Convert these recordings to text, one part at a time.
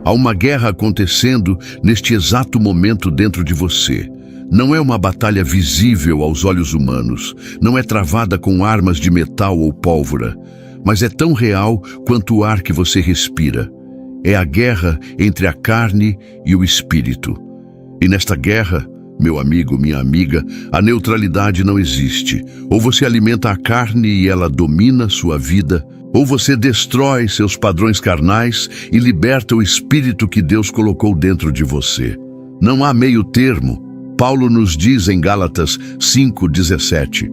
Há uma guerra acontecendo neste exato momento dentro de você. Não é uma batalha visível aos olhos humanos, não é travada com armas de metal ou pólvora, mas é tão real quanto o ar que você respira. É a guerra entre a carne e o espírito. E nesta guerra, meu amigo, minha amiga, a neutralidade não existe. Ou você alimenta a carne e ela domina sua vida, ou você destrói seus padrões carnais e liberta o espírito que Deus colocou dentro de você. Não há meio termo. Paulo nos diz em Gálatas 5:17,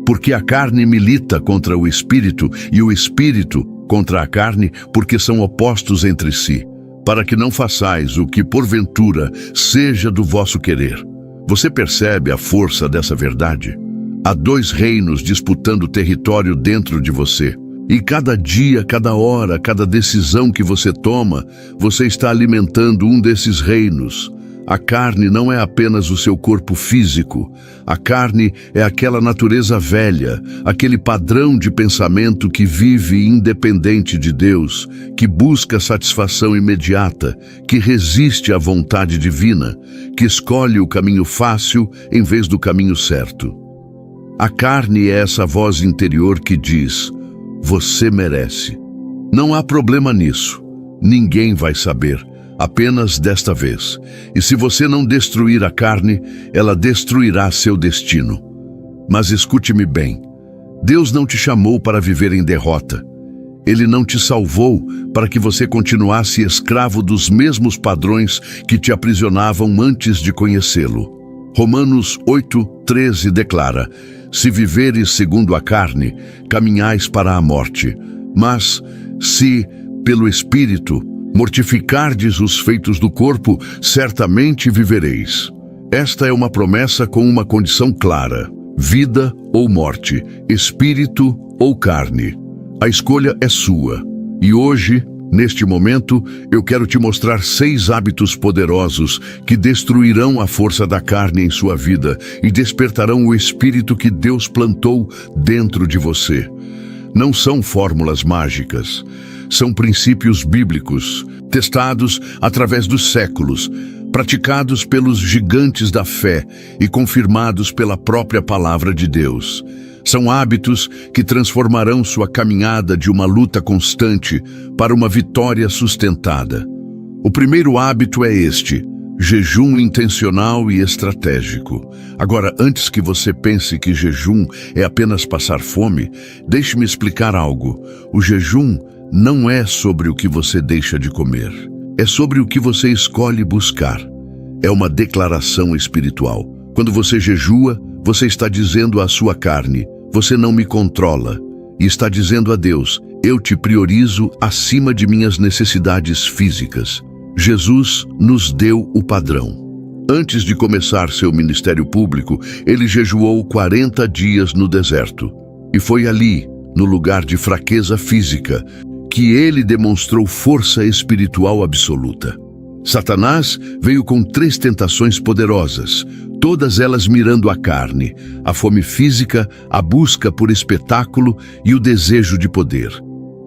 porque a carne milita contra o espírito e o espírito contra a carne, porque são opostos entre si, para que não façais o que porventura seja do vosso querer. Você percebe a força dessa verdade? Há dois reinos disputando território dentro de você. E cada dia, cada hora, cada decisão que você toma, você está alimentando um desses reinos. A carne não é apenas o seu corpo físico. A carne é aquela natureza velha, aquele padrão de pensamento que vive independente de Deus, que busca satisfação imediata, que resiste à vontade divina, que escolhe o caminho fácil em vez do caminho certo. A carne é essa voz interior que diz: você merece. Não há problema nisso. Ninguém vai saber. Apenas desta vez. E se você não destruir a carne, ela destruirá seu destino. Mas escute-me bem. Deus não te chamou para viver em derrota. Ele não te salvou para que você continuasse escravo dos mesmos padrões que te aprisionavam antes de conhecê-lo. Romanos 8:13 declara: se viveres segundo a carne, caminhais para a morte. Mas, se, pelo Espírito, mortificardes os feitos do corpo, certamente vivereis. Esta é uma promessa com uma condição clara: vida ou morte, espírito ou carne. A escolha é sua. E hoje, neste momento, eu quero te mostrar 6 hábitos poderosos que destruirão a força da carne em sua vida e despertarão o espírito que Deus plantou dentro de você. Não são fórmulas mágicas. São princípios bíblicos, testados através dos séculos, praticados pelos gigantes da fé e confirmados pela própria palavra de Deus. São hábitos que transformarão sua caminhada de uma luta constante para uma vitória sustentada. O primeiro hábito é este: jejum intencional e estratégico. Agora, antes que você pense que jejum é apenas passar fome, deixe-me explicar algo. O jejum não é sobre o que você deixa de comer. É sobre o que você escolhe buscar. É uma declaração espiritual. Quando você jejua, você está dizendo à sua carne: você não me controla. E está dizendo a Deus: eu te priorizo acima de minhas necessidades físicas. Jesus nos deu o padrão. Antes de começar seu ministério público, ele jejuou 40 dias no deserto. E foi ali, no lugar de fraqueza física, que ele demonstrou força espiritual absoluta. Satanás veio com 3 tentações poderosas, todas elas mirando a carne, a fome física, a busca por espetáculo e o desejo de poder.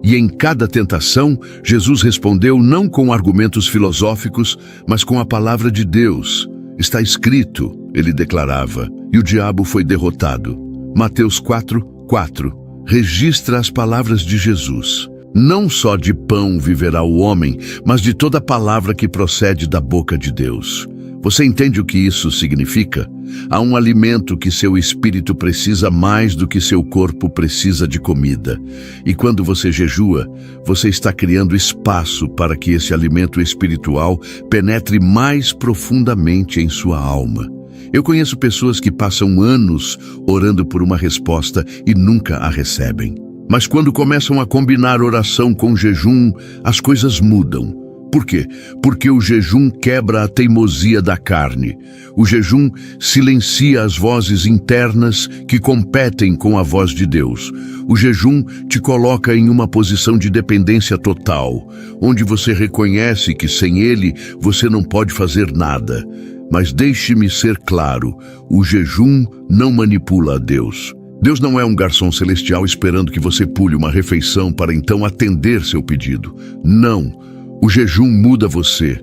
E em cada tentação, Jesus respondeu não com argumentos filosóficos, mas com a palavra de Deus. Está escrito, ele declarava, e o diabo foi derrotado. Mateus 4:4 registra as palavras de Jesus. Não só de pão viverá o homem, mas de toda palavra que procede da boca de Deus. Você entende o que isso significa? Há um alimento que seu espírito precisa mais do que seu corpo precisa de comida. E quando você jejua, você está criando espaço para que esse alimento espiritual penetre mais profundamente em sua alma. Eu conheço pessoas que passam anos orando por uma resposta e nunca a recebem. Mas quando começam a combinar oração com jejum, as coisas mudam. Por quê? Porque o jejum quebra a teimosia da carne. O jejum silencia as vozes internas que competem com a voz de Deus. O jejum te coloca em uma posição de dependência total, onde você reconhece que sem ele você não pode fazer nada. Mas deixe-me ser claro, o jejum não manipula a Deus. Deus não é um garçom celestial esperando que você pule uma refeição para então atender seu pedido. Não. O jejum muda você,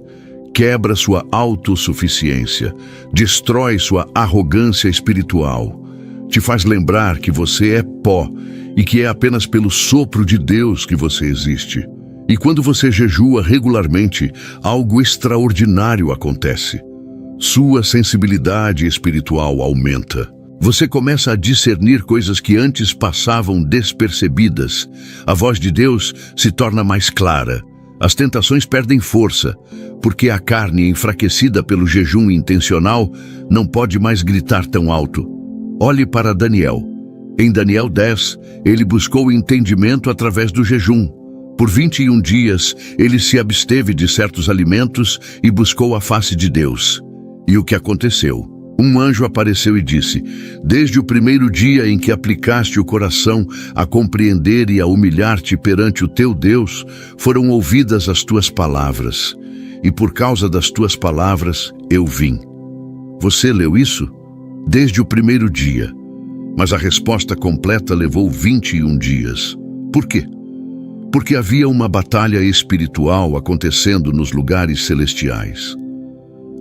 quebra sua autossuficiência, destrói sua arrogância espiritual, te faz lembrar que você é pó e que é apenas pelo sopro de Deus que você existe. E quando você jejua regularmente, algo extraordinário acontece. Sua sensibilidade espiritual aumenta. Você começa a discernir coisas que antes passavam despercebidas. A voz de Deus se torna mais clara. As tentações perdem força, porque a carne enfraquecida pelo jejum intencional não pode mais gritar tão alto. Olhe para Daniel. Em Daniel 10, ele buscou entendimento através do jejum. Por 21 dias, ele se absteve de certos alimentos e buscou a face de Deus. E o que aconteceu? Um anjo apareceu e disse: desde o primeiro dia em que aplicaste o coração a compreender e a humilhar-te perante o teu Deus, foram ouvidas as tuas palavras, e por causa das tuas palavras eu vim. Você leu isso? Desde o primeiro dia. Mas a resposta completa levou 21 dias. Por quê? Porque havia uma batalha espiritual acontecendo nos lugares celestiais.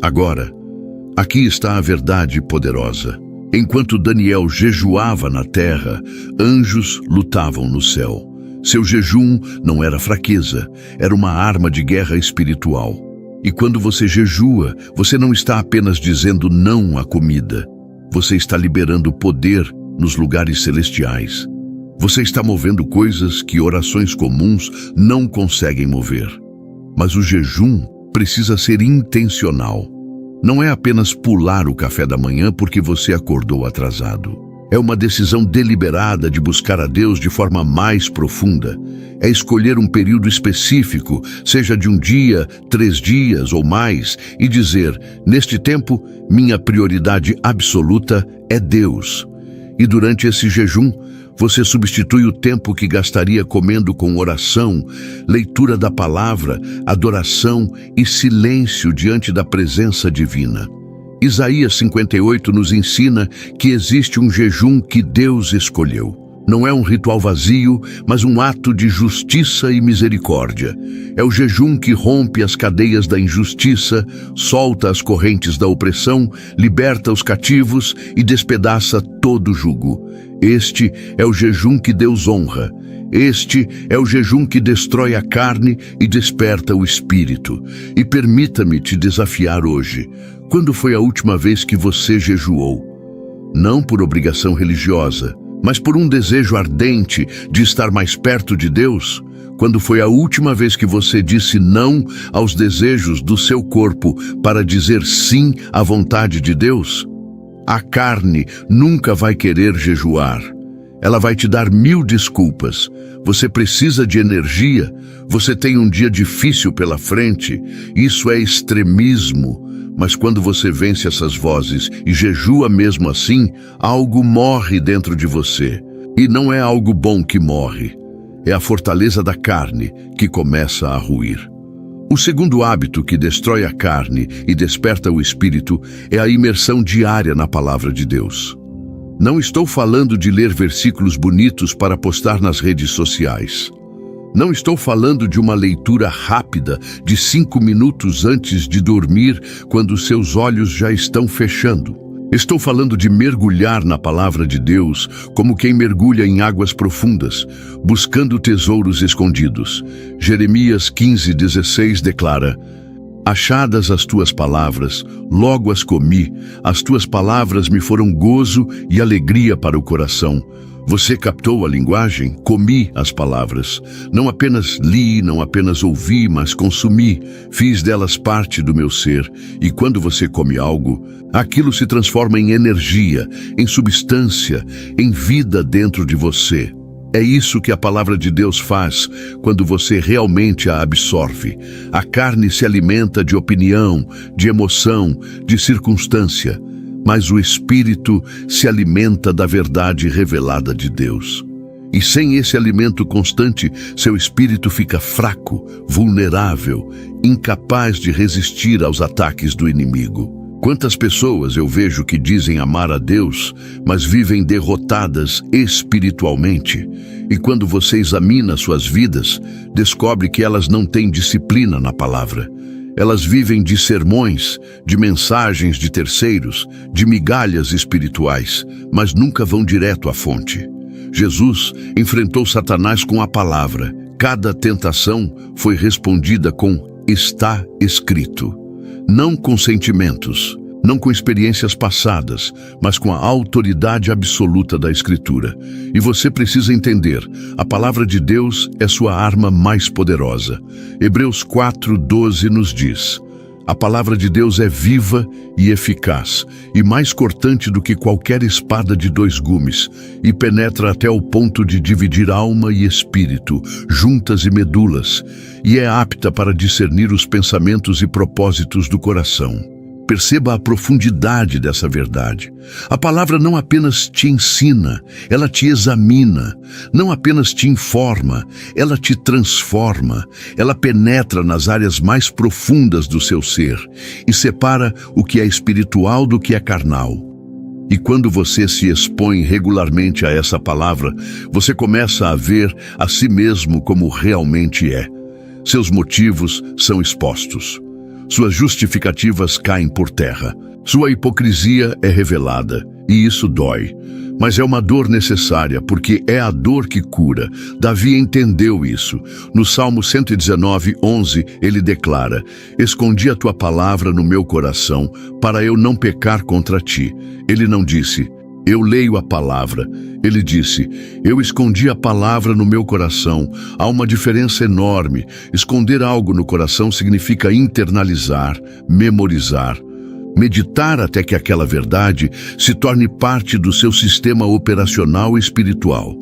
Agora, aqui está a verdade poderosa. Enquanto Daniel jejuava na terra, anjos lutavam no céu. Seu jejum não era fraqueza, era uma arma de guerra espiritual. E quando você jejua, você não está apenas dizendo não à comida. Você está liberando poder nos lugares celestiais. Você está movendo coisas que orações comuns não conseguem mover. Mas o jejum precisa ser intencional. Não é apenas pular o café da manhã porque você acordou atrasado. É uma decisão deliberada de buscar a Deus de forma mais profunda. É escolher um período específico, seja de um dia, 3 dias ou mais, e dizer: neste tempo, minha prioridade absoluta é Deus. E durante esse jejum, você substitui o tempo que gastaria comendo com oração, leitura da palavra, adoração e silêncio diante da presença divina. Isaías 58 nos ensina que existe um jejum que Deus escolheu. Não é um ritual vazio, mas um ato de justiça e misericórdia. É o jejum que rompe as cadeias da injustiça, solta as correntes da opressão, liberta os cativos e despedaça todo jugo. Este é o jejum que Deus honra. Este é o jejum que destrói a carne e desperta o espírito. E permita-me te desafiar hoje. Quando foi a última vez que você jejuou? Não por obrigação religiosa, mas por um desejo ardente de estar mais perto de Deus? Quando foi a última vez que você disse não aos desejos do seu corpo para dizer sim à vontade de Deus? A carne nunca vai querer jejuar. Ela vai te dar 1000 desculpas. Você precisa de energia, você tem um dia difícil pela frente. Isso é extremismo. Mas quando você vence essas vozes e jejua mesmo assim, algo morre dentro de você. E não é algo bom que morre. É a fortaleza da carne que começa a ruir. O segundo hábito que destrói a carne e desperta o espírito é a imersão diária na palavra de Deus. Não estou falando de ler versículos bonitos para postar nas redes sociais. Não estou falando de uma leitura rápida de 5 minutos antes de dormir, quando seus olhos já estão fechando. Estou falando de mergulhar na palavra de Deus como quem mergulha em águas profundas, buscando tesouros escondidos. Jeremias 15:16 declara: achadas as tuas palavras, logo as comi, as tuas palavras me foram gozo e alegria para o coração. Você captou a linguagem? Comi as palavras. Não apenas li, não apenas ouvi, mas consumi. Fiz delas parte do meu ser. E quando você come algo, aquilo se transforma em energia, em substância, em vida dentro de você. É isso que a palavra de Deus faz quando você realmente a absorve. A carne se alimenta de opinião, de emoção, de circunstância. Mas o espírito se alimenta da verdade revelada de Deus. E sem esse alimento constante, seu espírito fica fraco, vulnerável, incapaz de resistir aos ataques do inimigo. Quantas pessoas eu vejo que dizem amar a Deus, mas vivem derrotadas espiritualmente, e quando você examina suas vidas, descobre que elas não têm disciplina na palavra. Elas vivem de sermões, de mensagens de terceiros, de migalhas espirituais, mas nunca vão direto à fonte. Jesus enfrentou Satanás com a palavra. Cada tentação foi respondida com "está escrito". Não com sentimentos, não com experiências passadas, mas com a autoridade absoluta da Escritura. E você precisa entender, a palavra de Deus é sua arma mais poderosa. Hebreus 4:12 nos diz: a palavra de Deus é viva e eficaz, e mais cortante do que qualquer espada de 2 gumes, e penetra até o ponto de dividir alma e espírito, juntas e medulas, e é apta para discernir os pensamentos e propósitos do coração. Perceba a profundidade dessa verdade. A palavra não apenas te ensina, ela te examina. Não apenas te informa, ela te transforma. Ela penetra nas áreas mais profundas do seu ser e separa o que é espiritual do que é carnal. E quando você se expõe regularmente a essa palavra, você começa a ver a si mesmo como realmente é. Seus motivos são expostos. Suas justificativas caem por terra. Sua hipocrisia é revelada, e isso dói. Mas é uma dor necessária, porque é a dor que cura. Davi entendeu isso. No Salmo 119:11, ele declara: escondi a tua palavra no meu coração, para eu não pecar contra ti. Ele não disse: eu leio a palavra. Ele disse: eu escondi a palavra no meu coração. Há uma diferença enorme. Esconder algo no coração significa internalizar, memorizar, meditar até que aquela verdade se torne parte do seu sistema operacional espiritual.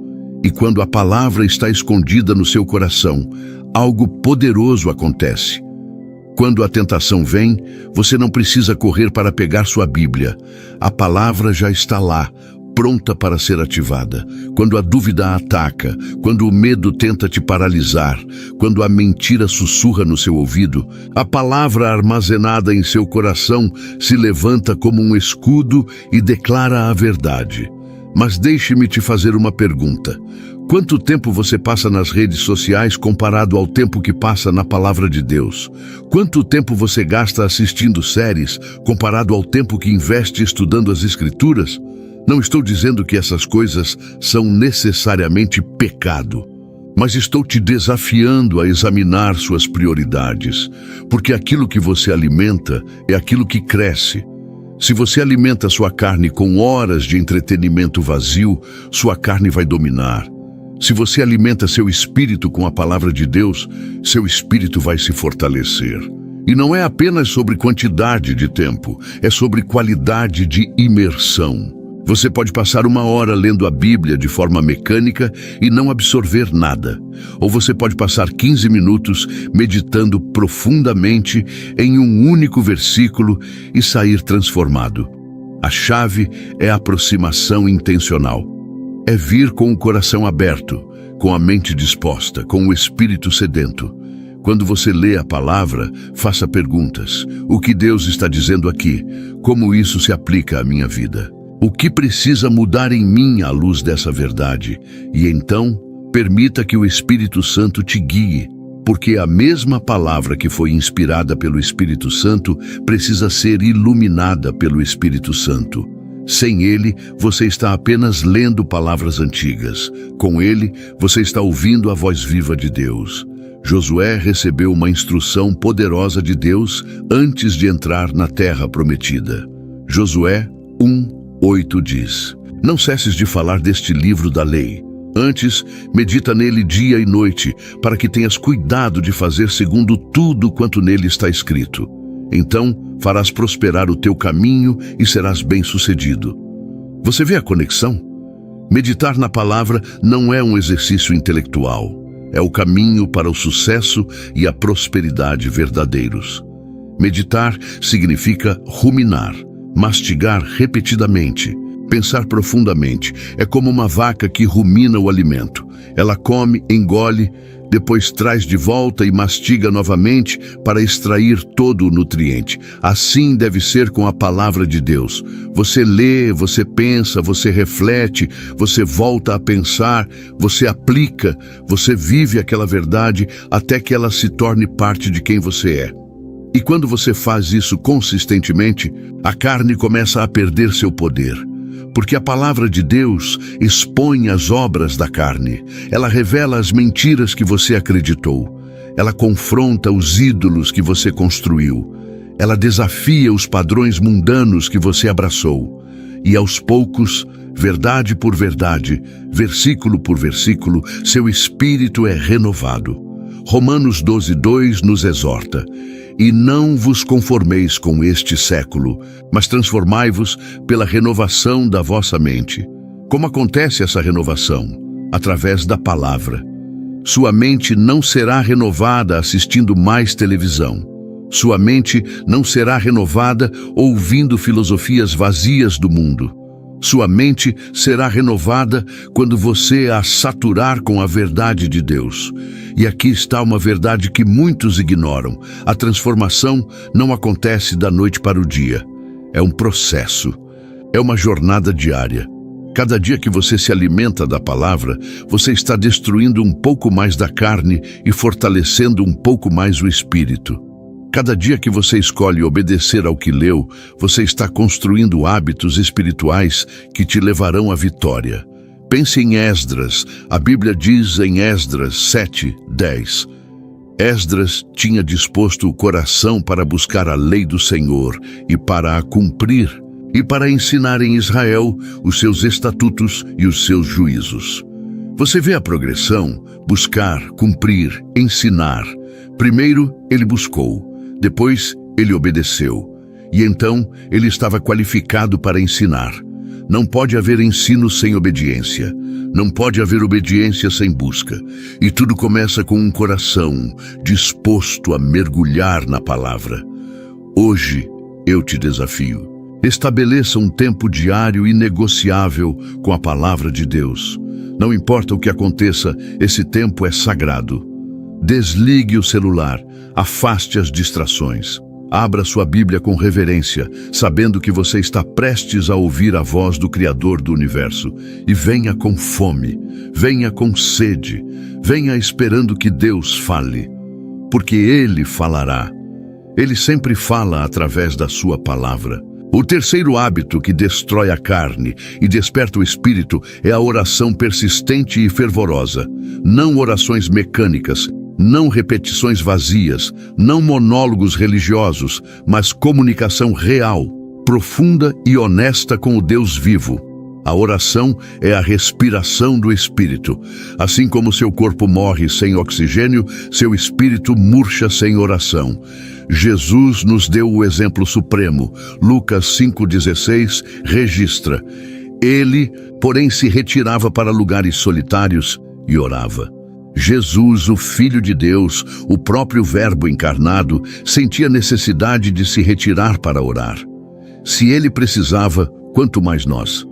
E quando a palavra está escondida no seu coração, algo poderoso acontece. Quando a tentação vem, você não precisa correr para pegar sua Bíblia. A palavra já está lá, pronta para ser ativada. Quando a dúvida a ataca, quando o medo tenta te paralisar, quando a mentira sussurra no seu ouvido, a palavra armazenada em seu coração se levanta como um escudo e declara a verdade. Mas deixe-me te fazer uma pergunta. Quanto tempo você passa nas redes sociais comparado ao tempo que passa na palavra de Deus? Quanto tempo você gasta assistindo séries comparado ao tempo que investe estudando as Escrituras? Não estou dizendo que essas coisas são necessariamente pecado, mas estou te desafiando a examinar suas prioridades, porque aquilo que você alimenta é aquilo que cresce. Se você alimenta sua carne com horas de entretenimento vazio, sua carne vai dominar. Se você alimenta seu espírito com a palavra de Deus, seu espírito vai se fortalecer. E não é apenas sobre quantidade de tempo, é sobre qualidade de imersão. Você pode passar 1 hora lendo a Bíblia de forma mecânica e não absorver nada. Ou você pode passar 15 minutos meditando profundamente em um único versículo e sair transformado. A chave é a aproximação intencional. É vir com o coração aberto, com a mente disposta, com o espírito sedento. Quando você lê a palavra, faça perguntas. O que Deus está dizendo aqui? Como isso se aplica à minha vida? O que precisa mudar em mim à luz dessa verdade? E então, permita que o Espírito Santo te guie, porque a mesma palavra que foi inspirada pelo Espírito Santo precisa ser iluminada pelo Espírito Santo. Sem ele, você está apenas lendo palavras antigas. Com ele, você está ouvindo a voz viva de Deus. Josué recebeu uma instrução poderosa de Deus antes de entrar na terra prometida. Josué 1:8 diz: não cesses de falar deste livro da lei. Antes, medita nele dia e noite, para que tenhas cuidado de fazer segundo tudo quanto nele está escrito. Então, farás prosperar o teu caminho e serás bem-sucedido. Você vê a conexão? Meditar na palavra não é um exercício intelectual. É o caminho para o sucesso e a prosperidade verdadeiros. Meditar significa ruminar, mastigar repetidamente, Pensar profundamente é como uma vaca que rumina o alimento. Ela come, engole, depois traz de volta e mastiga novamente para extrair todo o nutriente. Assim deve ser com a palavra de Deus. Você lê, você pensa, você reflete, você volta a pensar, você aplica, você vive aquela verdade até que ela se torne parte de quem você é. E quando você faz isso consistentemente, a carne começa a perder seu poder. Porque a palavra de Deus expõe as obras da carne. Ela revela as mentiras que você acreditou. Ela confronta os ídolos que você construiu. Ela desafia os padrões mundanos que você abraçou. E aos poucos, verdade por verdade, versículo por versículo, seu espírito é renovado. Romanos 12:2 nos exorta: e não vos conformeis com este século, mas transformai-vos pela renovação da vossa mente. Como acontece essa renovação? Através da palavra. Sua mente não será renovada assistindo mais televisão. Sua mente não será renovada ouvindo filosofias vazias do mundo. Sua mente será renovada quando você a saturar com a verdade de Deus. E aqui está uma verdade que muitos ignoram. A transformação não acontece da noite para o dia. É um processo. É uma jornada diária. Cada dia que você se alimenta da palavra, você está destruindo um pouco mais da carne e fortalecendo um pouco mais o espírito. Cada dia que você escolhe obedecer ao que leu, você está construindo hábitos espirituais que te levarão à vitória. Pense em Esdras. A Bíblia diz em Esdras 7:10. Esdras tinha disposto o coração para buscar a lei do Senhor e para a cumprir, e para ensinar em Israel os seus estatutos e os seus juízos. Você vê a progressão? Buscar, cumprir, ensinar. Primeiro, ele buscou. Depois, ele obedeceu. E então, ele estava qualificado para ensinar. Não pode haver ensino sem obediência. Não pode haver obediência sem busca. E tudo começa com um coração disposto a mergulhar na palavra. Hoje, eu te desafio. Estabeleça um tempo diário inegociável com a palavra de Deus. Não importa o que aconteça, esse tempo é sagrado. Desligue o celular, afaste as distrações. Abra sua Bíblia com reverência, sabendo que você está prestes a ouvir a voz do Criador do Universo. E venha com fome, venha com sede, venha esperando que Deus fale. Porque Ele falará. Ele sempre fala através da sua palavra. O terceiro hábito que destrói a carne e desperta o espírito é a oração persistente e fervorosa. Não orações mecânicas, não repetições vazias, não monólogos religiosos, mas comunicação real, profunda e honesta com o Deus vivo. A oração é a respiração do espírito. Assim como seu corpo morre sem oxigênio, seu espírito murcha sem oração. Jesus nos deu o exemplo supremo. Lucas 5,16 registra: ele, porém, se retirava para lugares solitários e orava. Jesus, o Filho de Deus, o próprio Verbo encarnado, sentia necessidade de se retirar para orar. Se ele precisava, quanto mais nós.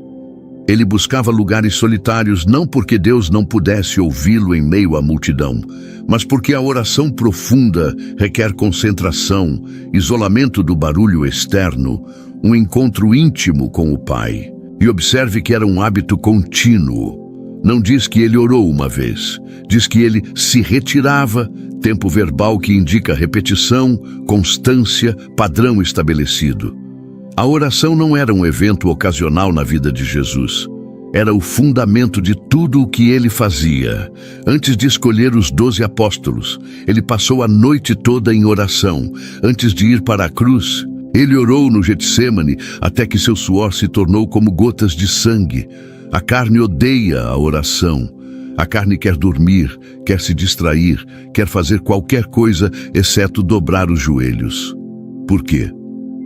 Ele buscava lugares solitários não porque Deus não pudesse ouvi-lo em meio à multidão, mas porque a oração profunda requer concentração, isolamento do barulho externo, um encontro íntimo com o Pai. E observe que era um hábito contínuo. Não diz que ele orou uma vez, diz que ele se retirava, tempo verbal que indica repetição, constância, padrão estabelecido. A oração não era um evento ocasional na vida de Jesus. Era o fundamento de tudo o que ele fazia. Antes de escolher os 12 apóstolos, ele passou a noite toda em oração. Antes de ir para a cruz, ele orou no Getsêmani até que seu suor se tornou como gotas de sangue. A carne odeia a oração. A carne quer dormir, quer se distrair, quer fazer qualquer coisa exceto dobrar os joelhos. Por quê?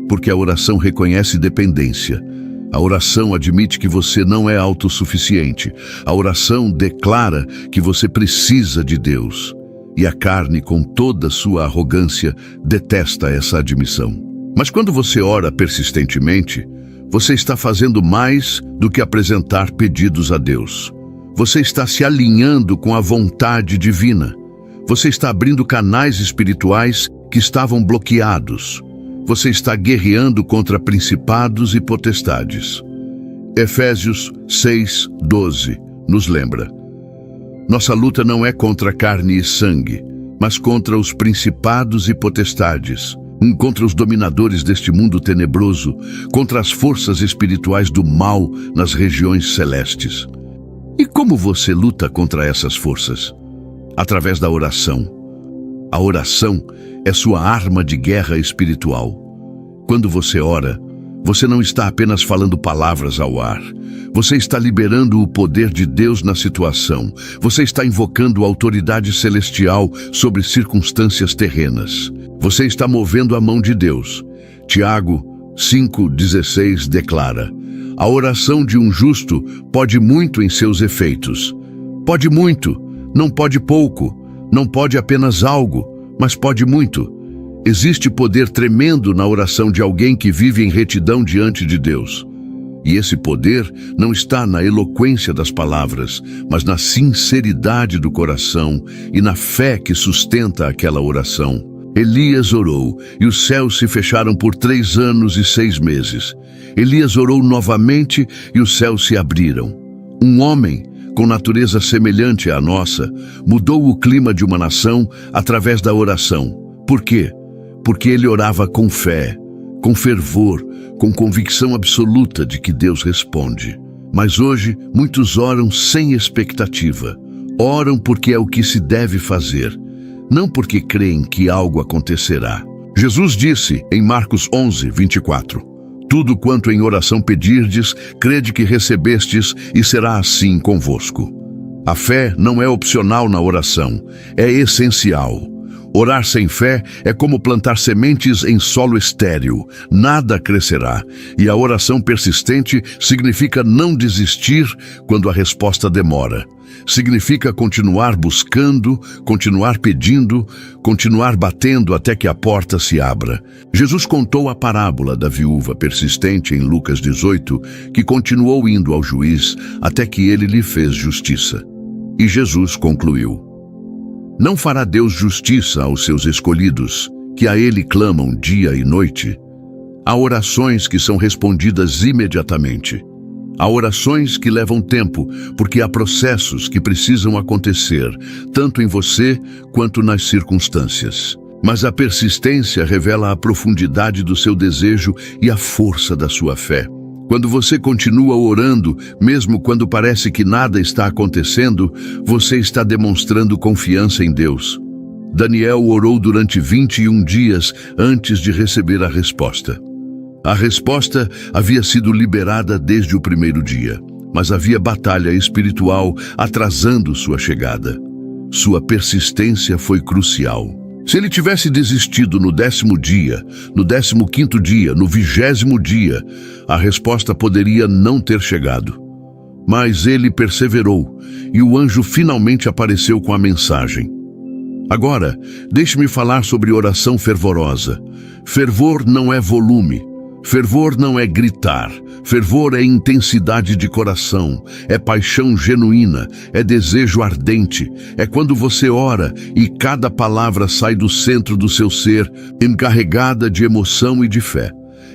Porque a oração reconhece dependência. A oração admite que você não é autossuficiente. A oração declara que você precisa de Deus. E a carne, com toda sua arrogância, detesta essa admissão. Mas quando você ora persistentemente, Você está fazendo mais do que apresentar pedidos a Deus. Você está se alinhando com a vontade divina. Você está abrindo canais espirituais que estavam bloqueados. Você está guerreando contra principados e potestades. Efésios 6:12 nos lembra: nossa luta não é contra carne e sangue, mas contra os principados e potestades, contra os dominadores deste mundo tenebroso, contra as forças espirituais do mal nas regiões celestes. E como você luta contra essas forças? Através da oração. A oração é sua arma de guerra espiritual. Quando você ora, você não está apenas falando palavras ao ar. Você está liberando o poder de Deus na situação. Você está invocando a autoridade celestial sobre circunstâncias terrenas. Você está movendo a mão de Deus. Tiago 5:16 declara: a oração de um justo pode muito em seus efeitos. Pode muito, não pode pouco, não pode apenas algo, mas pode muito. Existe poder tremendo na oração de alguém que vive em retidão diante de Deus. E esse poder não está na eloquência das palavras, mas na sinceridade do coração e na fé que sustenta aquela oração. Elias orou, e os céus se fecharam por 3 anos e 6 meses. Elias orou novamente, e os céus se abriram. Um homem, com natureza semelhante à nossa, mudou o clima de uma nação através da oração. Por quê? Porque ele orava com fé, com fervor, com convicção absoluta de que Deus responde. Mas hoje, muitos oram sem expectativa. Oram porque é o que se deve fazer, não porque creem que algo acontecerá. Jesus disse em Marcos 11:24, tudo quanto em oração pedirdes, crede que recebestes e será assim convosco. A fé não é opcional na oração, é essencial. Orar sem fé é como plantar sementes em solo estéril. Nada crescerá. E a oração persistente significa não desistir quando a resposta demora. Significa continuar buscando, continuar pedindo, continuar batendo até que a porta se abra. Jesus contou a parábola da viúva persistente em Lucas 18, que continuou indo ao juiz até que ele lhe fez justiça. E Jesus concluiu: não fará Deus justiça aos seus escolhidos, que a Ele clamam dia e noite? Há orações que são respondidas imediatamente. Há orações que levam tempo, porque há processos que precisam acontecer, tanto em você quanto nas circunstâncias. Mas a persistência revela a profundidade do seu desejo e a força da sua fé. Quando você continua orando, mesmo quando parece que nada está acontecendo, você está demonstrando confiança em Deus. Daniel orou durante 21 dias antes de receber a resposta. A resposta havia sido liberada desde o primeiro dia, mas havia batalha espiritual atrasando sua chegada. Sua persistência foi crucial. Se ele tivesse desistido no 10º dia, no 15º dia, no 20º dia, a resposta poderia não ter chegado. Mas ele perseverou, e o anjo finalmente apareceu com a mensagem. Agora, deixe-me falar sobre oração fervorosa. Fervor não é volume. Fervor não é gritar. Fervor é intensidade de coração, é paixão genuína, é desejo ardente. É quando você ora e cada palavra sai do centro do seu ser, encarregada de emoção e de fé.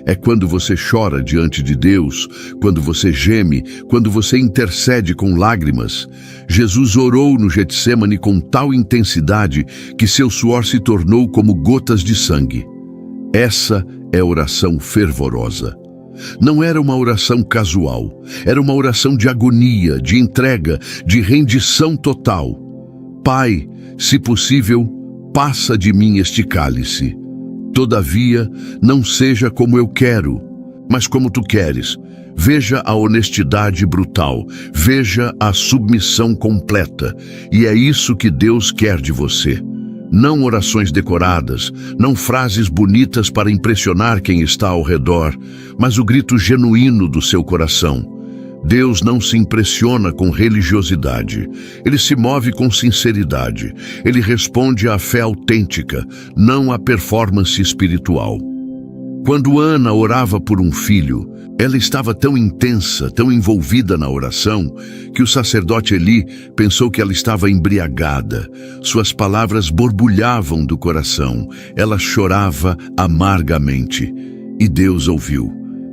É quando você chora diante de Deus, quando você geme, quando você intercede com lágrimas. Jesus orou no Getsemane com tal intensidade que seu suor se tornou como gotas de sangue. Essa é oração fervorosa. Não era uma oração casual, era uma oração de agonia, de entrega, de rendição total. Pai, se possível, passa de mim este cálice. Todavia, não seja como eu quero, mas como tu queres. Veja a honestidade brutal, veja a submissão completa. E é isso que Deus quer de você. Não orações decoradas, não frases bonitas para impressionar quem está ao redor, mas o grito genuíno do seu coração. Deus não se impressiona com religiosidade. Ele se move com sinceridade. Ele responde à fé autêntica, não à performance espiritual. Quando Ana orava por um filho, ela estava tão intensa, tão envolvida na oração, que o sacerdote Eli pensou que ela estava embriagada. Suas palavras borbulhavam do coração. Ela chorava amargamente. E Deus ouviu.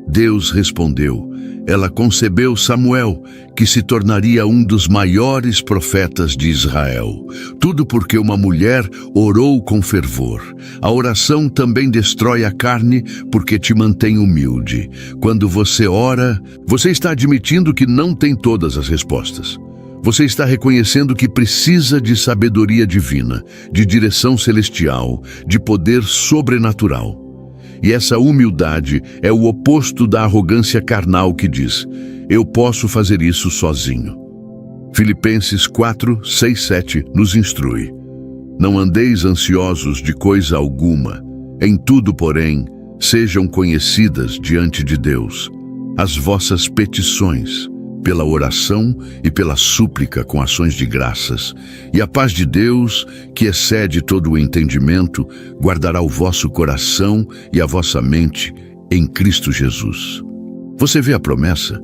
Deus respondeu. Ela concebeu Samuel, que se tornaria um dos maiores profetas de Israel. Tudo porque uma mulher orou com fervor. A oração também destrói a carne, porque te mantém humilde. Quando você ora, você está admitindo que não tem todas as respostas. Você está reconhecendo que precisa de sabedoria divina, de direção celestial, de poder sobrenatural. E essa humildade é o oposto da arrogância carnal que diz: eu posso fazer isso sozinho. Filipenses 4, 6, 7 nos instrui: não andeis ansiosos de coisa alguma, em tudo, porém, sejam conhecidas diante de Deus as vossas petições, pela oração e pela súplica com ações de graças, e a paz de Deus, que excede todo o entendimento, guardará o vosso coração e a vossa mente em Cristo Jesus. Você vê a promessa?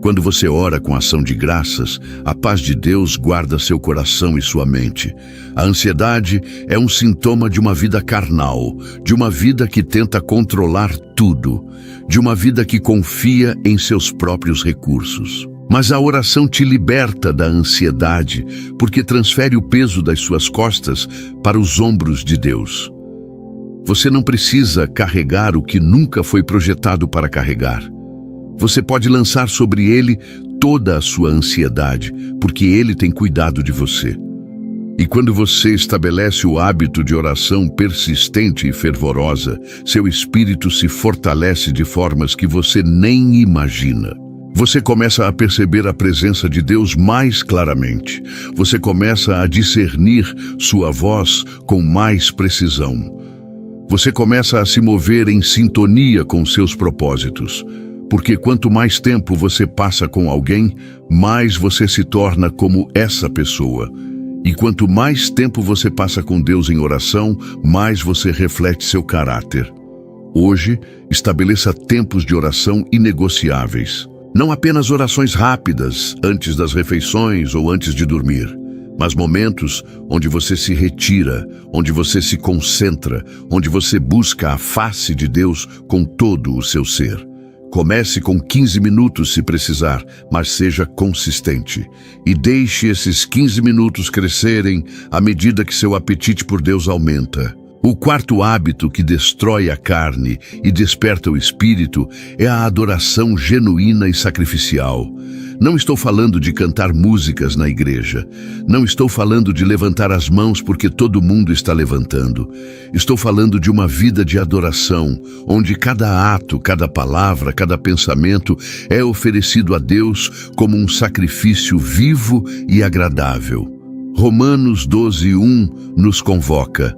Quando você ora com ação de graças, a paz de Deus guarda seu coração e sua mente. A ansiedade é um sintoma de uma vida carnal, de uma vida que tenta controlar tudo, de uma vida que confia em seus próprios recursos. Mas a oração te liberta da ansiedade, porque transfere o peso das suas costas para os ombros de Deus. Você não precisa carregar o que nunca foi projetado para carregar. Você pode lançar sobre ele toda a sua ansiedade, porque ele tem cuidado de você. E quando você estabelece o hábito de oração persistente e fervorosa, seu espírito se fortalece de formas que você nem imagina. Você começa a perceber a presença de Deus mais claramente. Você começa a discernir sua voz com mais precisão. Você começa a se mover em sintonia com seus propósitos. Porque quanto mais tempo você passa com alguém, mais você se torna como essa pessoa. E quanto mais tempo você passa com Deus em oração, mais você reflete seu caráter. Hoje, estabeleça tempos de oração inegociáveis. Não apenas orações rápidas, antes das refeições ou antes de dormir, mas momentos onde você se retira, onde você se concentra, onde você busca a face de Deus com todo o seu ser. Comece com 15 minutos se precisar, mas seja consistente. E deixe esses 15 minutos crescerem à medida que seu apetite por Deus aumenta. O quarto hábito que destrói a carne e desperta o espírito é a adoração genuína e sacrificial. Não estou falando de cantar músicas na igreja. Não estou falando de levantar as mãos porque todo mundo está levantando. Estou falando de uma vida de adoração, onde cada ato, cada palavra, cada pensamento é oferecido a Deus como um sacrifício vivo e agradável. Romanos 12:1 nos convoca: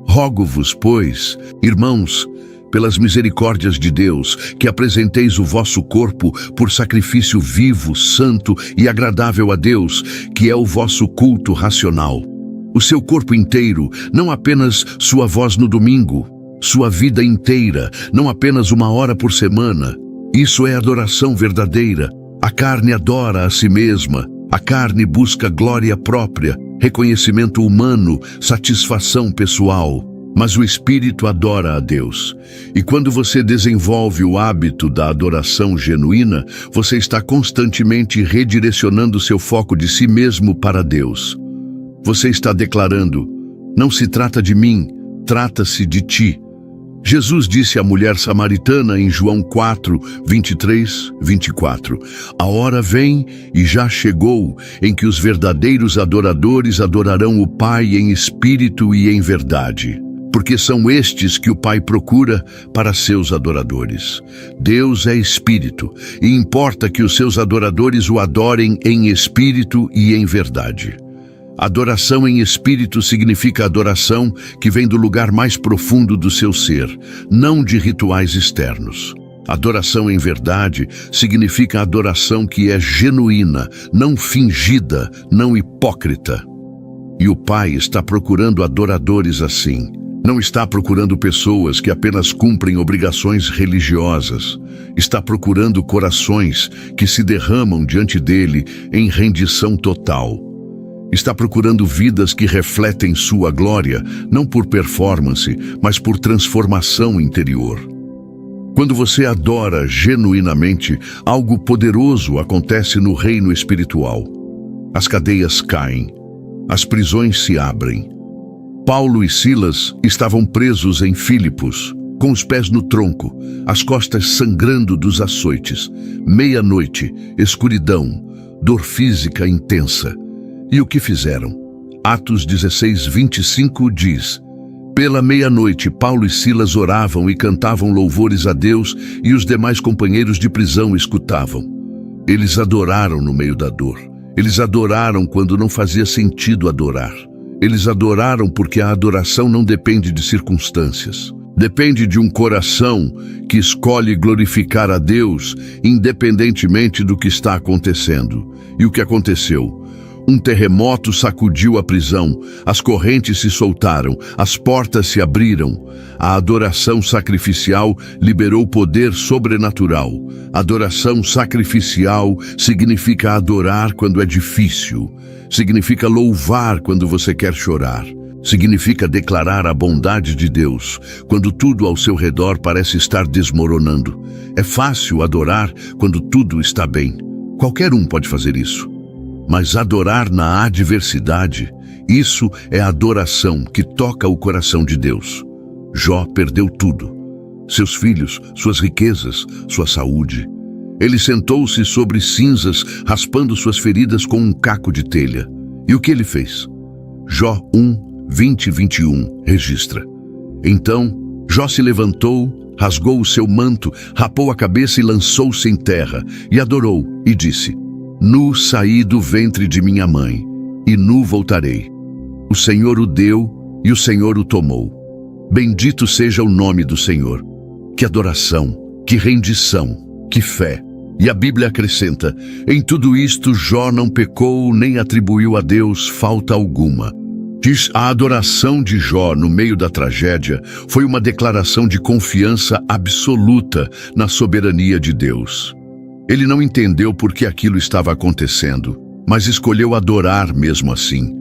rogo-vos, pois, irmãos, pelas misericórdias de Deus, que apresenteis o vosso corpo por sacrifício vivo, santo e agradável a Deus, que é o vosso culto racional. O seu corpo inteiro, não apenas sua voz no domingo, sua vida inteira, não apenas uma hora por semana. Isso é adoração verdadeira. A carne adora a si mesma, a carne busca glória própria, reconhecimento humano, satisfação pessoal. Mas o espírito adora a Deus. E quando você desenvolve o hábito da adoração genuína, você está constantemente redirecionando seu foco de si mesmo para Deus. Você está declarando: não se trata de mim, trata-se de ti. Jesus disse à mulher samaritana em João 4, 23, 24: a hora vem e já chegou em que os verdadeiros adoradores adorarão o Pai em espírito e em verdade. Porque são estes que o Pai procura para seus adoradores. Deus é espírito, e importa que os seus adoradores o adorem em espírito e em verdade. Adoração em espírito significa adoração que vem do lugar mais profundo do seu ser, não de rituais externos. Adoração em verdade significa adoração que é genuína, não fingida, não hipócrita. E o Pai está procurando adoradores assim. Não está procurando pessoas que apenas cumprem obrigações religiosas. Está procurando corações que se derramam diante dele em rendição total. Está procurando vidas que refletem sua glória, não por performance, mas por transformação interior. Quando você adora genuinamente, algo poderoso acontece no reino espiritual. As cadeias caem, as prisões se abrem. Paulo e Silas estavam presos em Filipos, com os pés no tronco, as costas sangrando dos açoites. Meia-noite, escuridão, dor física intensa. E o que fizeram? Atos 16:25 diz: pela meia-noite, Paulo e Silas oravam e cantavam louvores a Deus, e os demais companheiros de prisão escutavam. Eles adoraram no meio da dor. Eles adoraram quando não fazia sentido adorar. Eles adoraram porque a adoração não depende de circunstâncias. Depende de um coração que escolhe glorificar a Deus, independentemente do que está acontecendo. E o que aconteceu? Um terremoto sacudiu a prisão, as correntes se soltaram, as portas se abriram. A adoração sacrificial liberou poder sobrenatural. Adoração sacrificial significa adorar quando é difícil. Significa louvar quando você quer chorar. Significa declarar a bondade de Deus quando tudo ao seu redor parece estar desmoronando. É fácil adorar quando tudo está bem. Qualquer um pode fazer isso. Mas adorar na adversidade, isso é a adoração que toca o coração de Deus. Jó perdeu tudo. Seus filhos, suas riquezas, sua saúde. Ele sentou-se sobre cinzas, raspando suas feridas com um caco de telha. E o que ele fez? Jó 1:20-21 registra. Então, Jó se levantou, rasgou o seu manto, rapou a cabeça e lançou-se em terra, e adorou, e disse: nu saí do ventre de minha mãe, e nu voltarei. O Senhor o deu, e o Senhor o tomou. Bendito seja o nome do Senhor. Que adoração, que rendição, que fé. E a Bíblia acrescenta: em tudo isto Jó não pecou nem atribuiu a Deus falta alguma. Diz: a adoração de Jó no meio da tragédia foi uma declaração de confiança absoluta na soberania de Deus. Ele não entendeu por que aquilo estava acontecendo, mas escolheu adorar mesmo assim.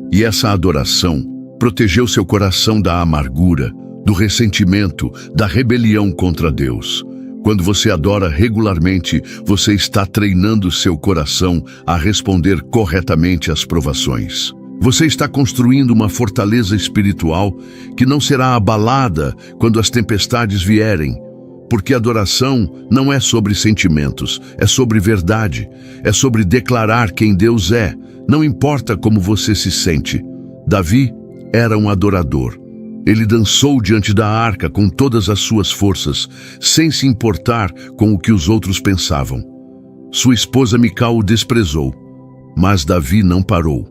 E essa adoração protegeu seu coração da amargura, do ressentimento, da rebelião contra Deus. Quando você adora regularmente, você está treinando seu coração a responder corretamente às provações. Você está construindo uma fortaleza espiritual que não será abalada quando as tempestades vierem. Porque adoração não é sobre sentimentos, é sobre verdade, é sobre declarar quem Deus é, não importa como você se sente. Davi era um adorador. Ele dançou diante da arca com todas as suas forças, sem se importar com o que os outros pensavam. Sua esposa Mical o desprezou, mas Davi não parou.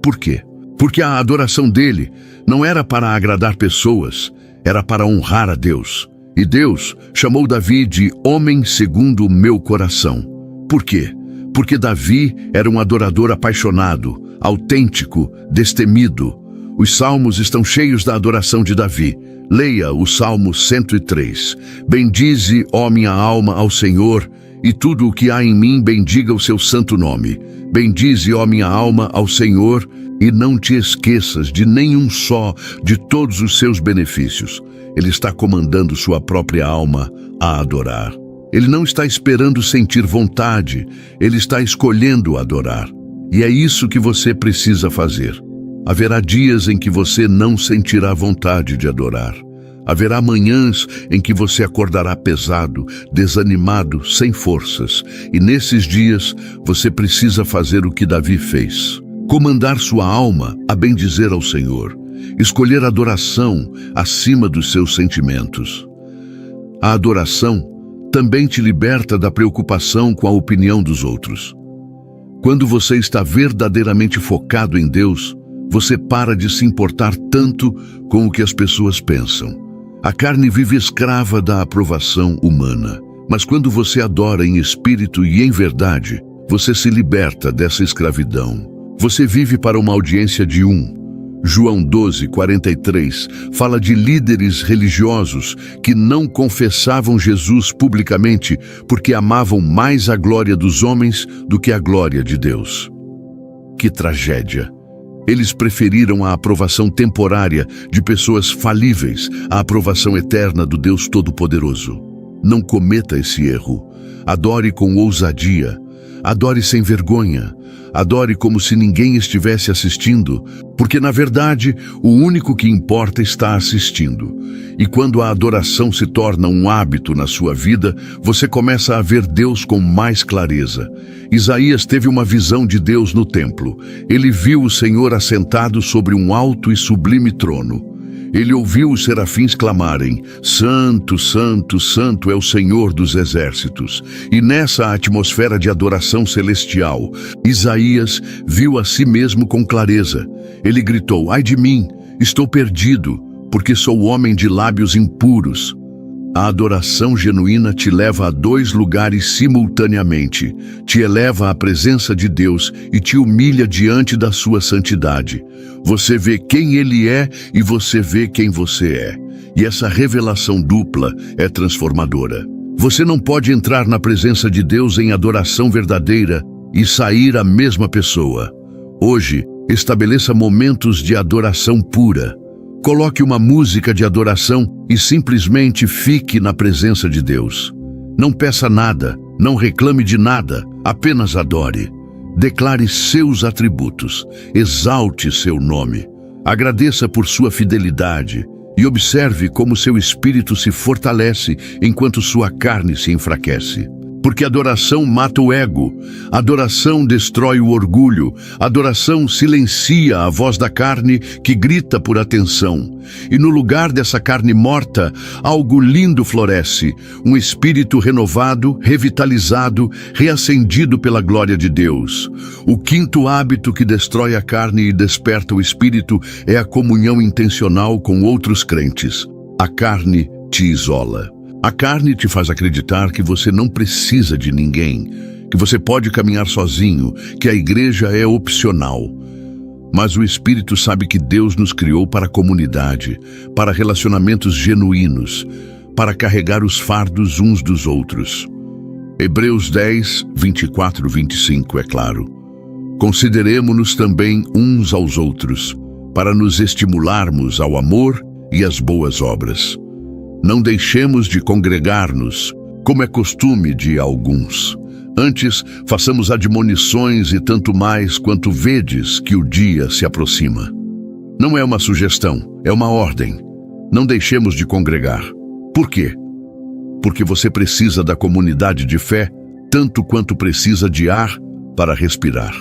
Por quê? Porque a adoração dele não era para agradar pessoas, era para honrar a Deus. E Deus chamou Davi de homem segundo o meu coração. Por quê? Porque Davi era um adorador apaixonado, autêntico, destemido. Os salmos estão cheios da adoração de Davi. Leia o Salmo 103. Bendize, ó minha alma, ao Senhor, e tudo o que há em mim bendiga o seu santo nome. Bendize, ó minha alma, ao Senhor, e não te esqueças de nenhum só de todos os seus benefícios. Ele está comandando sua própria alma a adorar. Ele não está esperando sentir vontade, ele está escolhendo adorar. E é isso que você precisa fazer. Haverá dias em que você não sentirá vontade de adorar. Haverá manhãs em que você acordará pesado, desanimado, sem forças. E nesses dias você precisa fazer o que Davi fez: comandar sua alma a bendizer ao Senhor. Escolher adoração acima dos seus sentimentos. A adoração também te liberta da preocupação com a opinião dos outros. Quando você está verdadeiramente focado em Deus, você para de se importar tanto com o que as pessoas pensam. A carne vive escrava da aprovação humana, mas quando você adora em espírito e em verdade, você se liberta dessa escravidão. Você vive para uma audiência de um. João 12:43 fala de líderes religiosos que não confessavam Jesus publicamente porque amavam mais a glória dos homens do que a glória de Deus. Que tragédia! Eles preferiram a aprovação temporária de pessoas falíveis à aprovação eterna do Deus Todo-Poderoso. Não cometa esse erro. Adore com ousadia. Adore sem vergonha. Adore como se ninguém estivesse assistindo, porque na verdade o único que importa está assistindo. E quando a adoração se torna um hábito na sua vida, você começa a ver Deus com mais clareza. Isaías teve uma visão de Deus no templo. Ele viu o Senhor assentado sobre um alto e sublime trono. Ele ouviu os serafins clamarem: Santo, Santo, Santo é o Senhor dos exércitos. E nessa atmosfera de adoração celestial, Isaías viu a si mesmo com clareza. Ele gritou: Ai de mim, estou perdido, porque sou homem de lábios impuros. A adoração genuína te leva a dois lugares simultaneamente. Te eleva à presença de Deus e te humilha diante da sua santidade. Você vê quem Ele é e você vê quem você é. E essa revelação dupla é transformadora. Você não pode entrar na presença de Deus em adoração verdadeira e sair a mesma pessoa. Hoje, estabeleça momentos de adoração pura. Coloque uma música de adoração e simplesmente fique na presença de Deus. Não peça nada, não reclame de nada, apenas adore. Declare seus atributos, exalte seu nome, agradeça por sua fidelidade e observe como seu espírito se fortalece enquanto sua carne se enfraquece. Porque adoração mata o ego, adoração destrói o orgulho, adoração silencia a voz da carne que grita por atenção. E no lugar dessa carne morta, algo lindo floresce, um espírito renovado, revitalizado, reacendido pela glória de Deus. O quinto hábito que destrói a carne e desperta o espírito é a comunhão intencional com outros crentes. A carne te isola. A carne te faz acreditar que você não precisa de ninguém, que você pode caminhar sozinho, que a igreja é opcional. Mas o Espírito sabe que Deus nos criou para a comunidade, para relacionamentos genuínos, para carregar os fardos uns dos outros. Hebreus 10, 24-25 é claro. Consideremo-nos também uns aos outros, para nos estimularmos ao amor e às boas obras. Não deixemos de congregar-nos, como é costume de alguns. Antes, façamos admonições e tanto mais quanto vedes que o dia se aproxima. Não é uma sugestão, é uma ordem. Não deixemos de congregar. Por quê? Porque você precisa da comunidade de fé tanto quanto precisa de ar para respirar.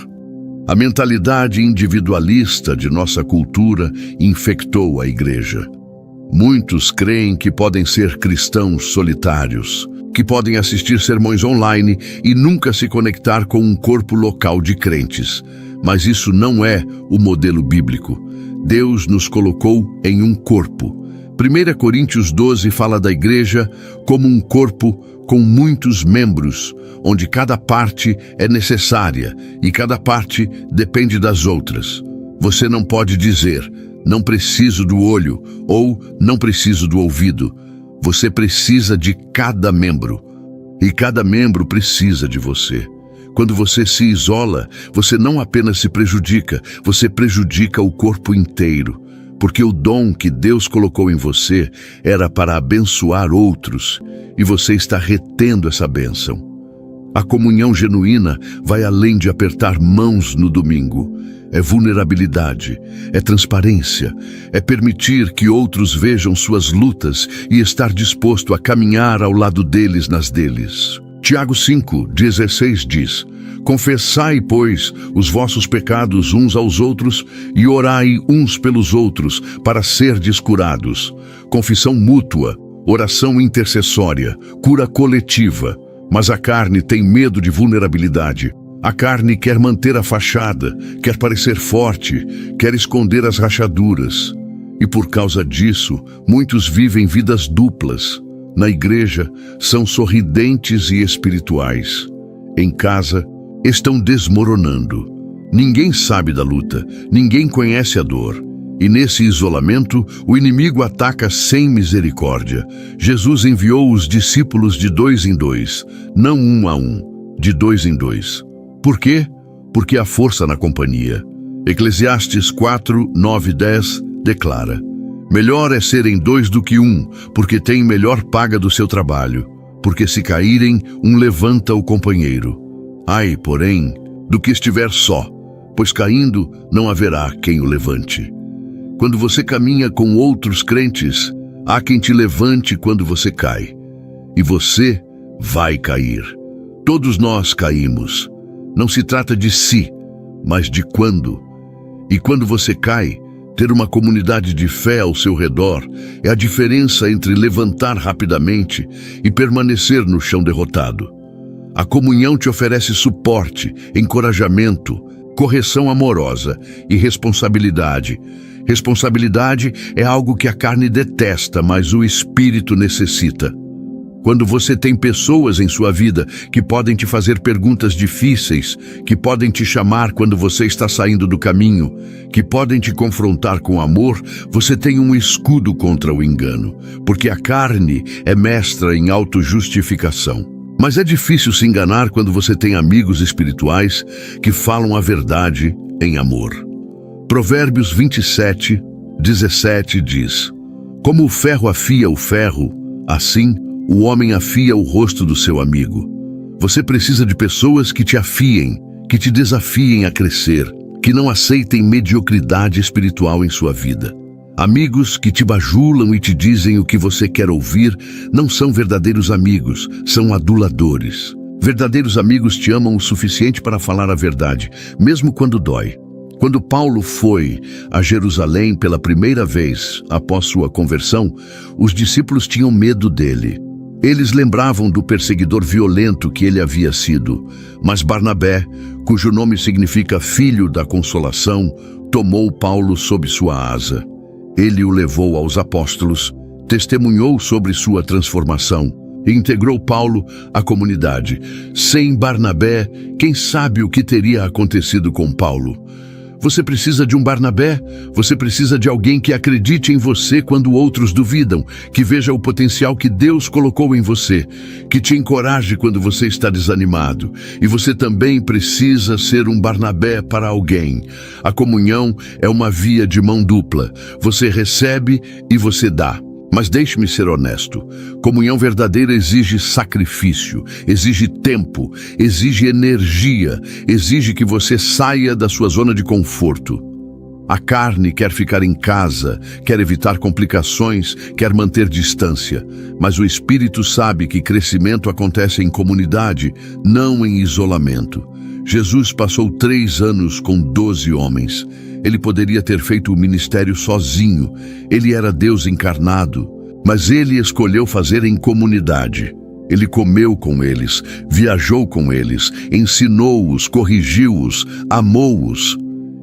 A mentalidade individualista de nossa cultura infectou a igreja. Muitos creem que podem ser cristãos solitários, que podem assistir sermões online e nunca se conectar com um corpo local de crentes. Mas isso não é o modelo bíblico. Deus nos colocou em um corpo. 1 Coríntios 12 fala da igreja como um corpo com muitos membros, onde cada parte é necessária e cada parte depende das outras. Você não pode dizer: não preciso do olho ou não preciso do ouvido. Você precisa de cada membro. E cada membro precisa de você. Quando você se isola, você não apenas se prejudica, você prejudica o corpo inteiro. Porque o dom que Deus colocou em você era para abençoar outros, e você está retendo essa bênção. A comunhão genuína vai além de apertar mãos no domingo. É vulnerabilidade, é transparência, é permitir que outros vejam suas lutas e estar disposto a caminhar ao lado deles nas deles. Tiago 5:16 diz: Confessai, pois, os vossos pecados uns aos outros e orai uns pelos outros para serdes curados. Confissão mútua, oração intercessória, cura coletiva. Mas a carne tem medo de vulnerabilidade. A carne quer manter a fachada, quer parecer forte, quer esconder as rachaduras. E por causa disso, muitos vivem vidas duplas. Na igreja, são sorridentes e espirituais. Em casa, estão desmoronando. Ninguém sabe da luta, ninguém conhece a dor. E nesse isolamento, o inimigo ataca sem misericórdia. Jesus enviou os discípulos de 2 em 2, não 1 a 1, de 2 em 2. Por quê? Porque há força na companhia. Eclesiastes 4, 9 e 10 declara: melhor é serem 2 do que 1, porque tem melhor paga do seu trabalho. Porque se caírem, um levanta o companheiro. Ai, porém, do que estiver só, pois caindo não haverá quem o levante. Quando você caminha com outros crentes, há quem te levante quando você cai. E você vai cair. Todos nós caímos. Não se trata de se, mas de quando. E quando você cai, ter uma comunidade de fé ao seu redor é a diferença entre levantar rapidamente e permanecer no chão derrotado. A comunhão te oferece suporte, encorajamento, correção amorosa e responsabilidade. Responsabilidade é algo que a carne detesta, mas o espírito necessita. Quando você tem pessoas em sua vida que podem te fazer perguntas difíceis, que podem te chamar quando você está saindo do caminho, que podem te confrontar com amor, você tem um escudo contra o engano, porque a carne é mestra em autojustificação. Mas é difícil se enganar quando você tem amigos espirituais que falam a verdade em amor. Provérbios 27, 17 diz: como o ferro afia o ferro, assim o homem afia o rosto do seu amigo. Você precisa de pessoas que te afiem, que te desafiem a crescer, que não aceitem mediocridade espiritual em sua vida. Amigos que te bajulam e te dizem o que você quer ouvir não são verdadeiros amigos, são aduladores. Verdadeiros amigos te amam o suficiente para falar a verdade, mesmo quando dói. Quando Paulo foi a Jerusalém pela primeira vez após sua conversão, os discípulos tinham medo dele. Eles lembravam do perseguidor violento que ele havia sido, mas Barnabé, cujo nome significa filho da consolação, tomou Paulo sob sua asa. Ele o levou aos apóstolos, testemunhou sobre sua transformação e integrou Paulo à comunidade. Sem Barnabé, quem sabe o que teria acontecido com Paulo? Você precisa de um Barnabé, você precisa de alguém que acredite em você quando outros duvidam, que veja o potencial que Deus colocou em você, que te encoraje quando você está desanimado. E você também precisa ser um Barnabé para alguém. A comunhão é uma via de mão dupla. Você recebe e você dá. Mas deixe-me ser honesto, comunhão verdadeira exige sacrifício, exige tempo, exige energia, exige que você saia da sua zona de conforto. A carne quer ficar em casa, quer evitar complicações, quer manter distância, mas o espírito sabe que crescimento acontece em comunidade, não em isolamento. Jesus passou 3 anos com 12 homens. Ele poderia ter feito o ministério sozinho. Ele era Deus encarnado, mas ele escolheu fazer em comunidade. Ele comeu com eles, viajou com eles, ensinou-os, corrigiu-os, amou-os.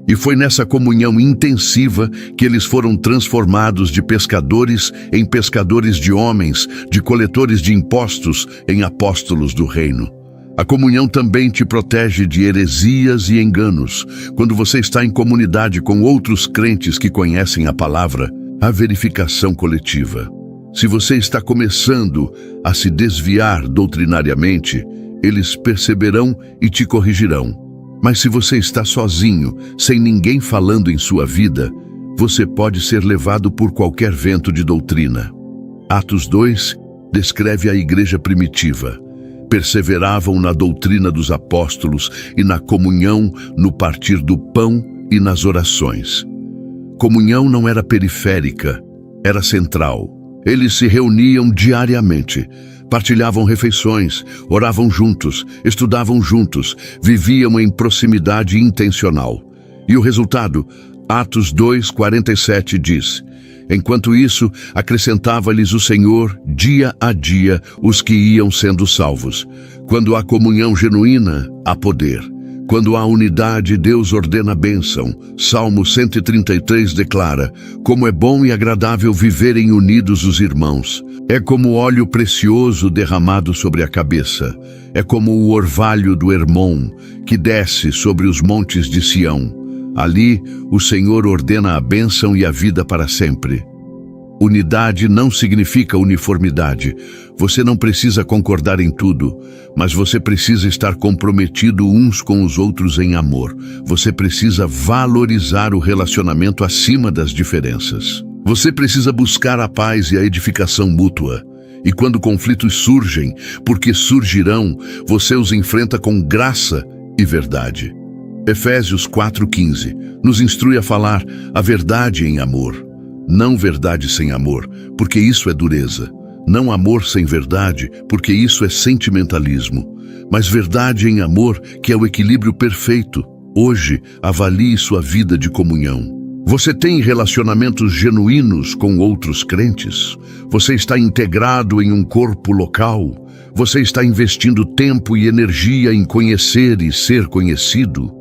E foi nessa comunhão intensiva que eles foram transformados de pescadores em pescadores de homens, de coletores de impostos em apóstolos do reino. A comunhão também te protege de heresias e enganos. Quando você está em comunidade com outros crentes que conhecem a palavra, há verificação coletiva. Se você está começando a se desviar doutrinariamente, eles perceberão e te corrigirão. Mas se você está sozinho, sem ninguém falando em sua vida, você pode ser levado por qualquer vento de doutrina. Atos 2 descreve a igreja primitiva. Perseveravam na doutrina dos apóstolos e na comunhão, no partir do pão e nas orações. Comunhão não era periférica, era central. Eles se reuniam diariamente, partilhavam refeições, oravam juntos, estudavam juntos, viviam em proximidade intencional. E o resultado, Atos 2:47 diz: enquanto isso, acrescentava-lhes o Senhor, dia a dia, os que iam sendo salvos. Quando há comunhão genuína, há poder. Quando há unidade, Deus ordena a bênção. Salmo 133 declara: como é bom e agradável viverem unidos os irmãos. É como óleo precioso derramado sobre a cabeça. É como o orvalho do Hermon, que desce sobre os montes de Sião. Ali, o Senhor ordena a bênção e a vida para sempre. Unidade não significa uniformidade. Você não precisa concordar em tudo, mas você precisa estar comprometido uns com os outros em amor. Você precisa valorizar o relacionamento acima das diferenças. Você precisa buscar a paz e a edificação mútua. E quando conflitos surgem, porque surgirão, você os enfrenta com graça e verdade. Efésios 4:15 nos instrui a falar a verdade em amor. Não verdade sem amor, porque isso é dureza. Não amor sem verdade, porque isso é sentimentalismo. Mas verdade em amor, que é o equilíbrio perfeito. Hoje, avalie sua vida de comunhão. Você tem relacionamentos genuínos com outros crentes? Você está integrado em um corpo local? Você está investindo tempo e energia em conhecer e ser conhecido?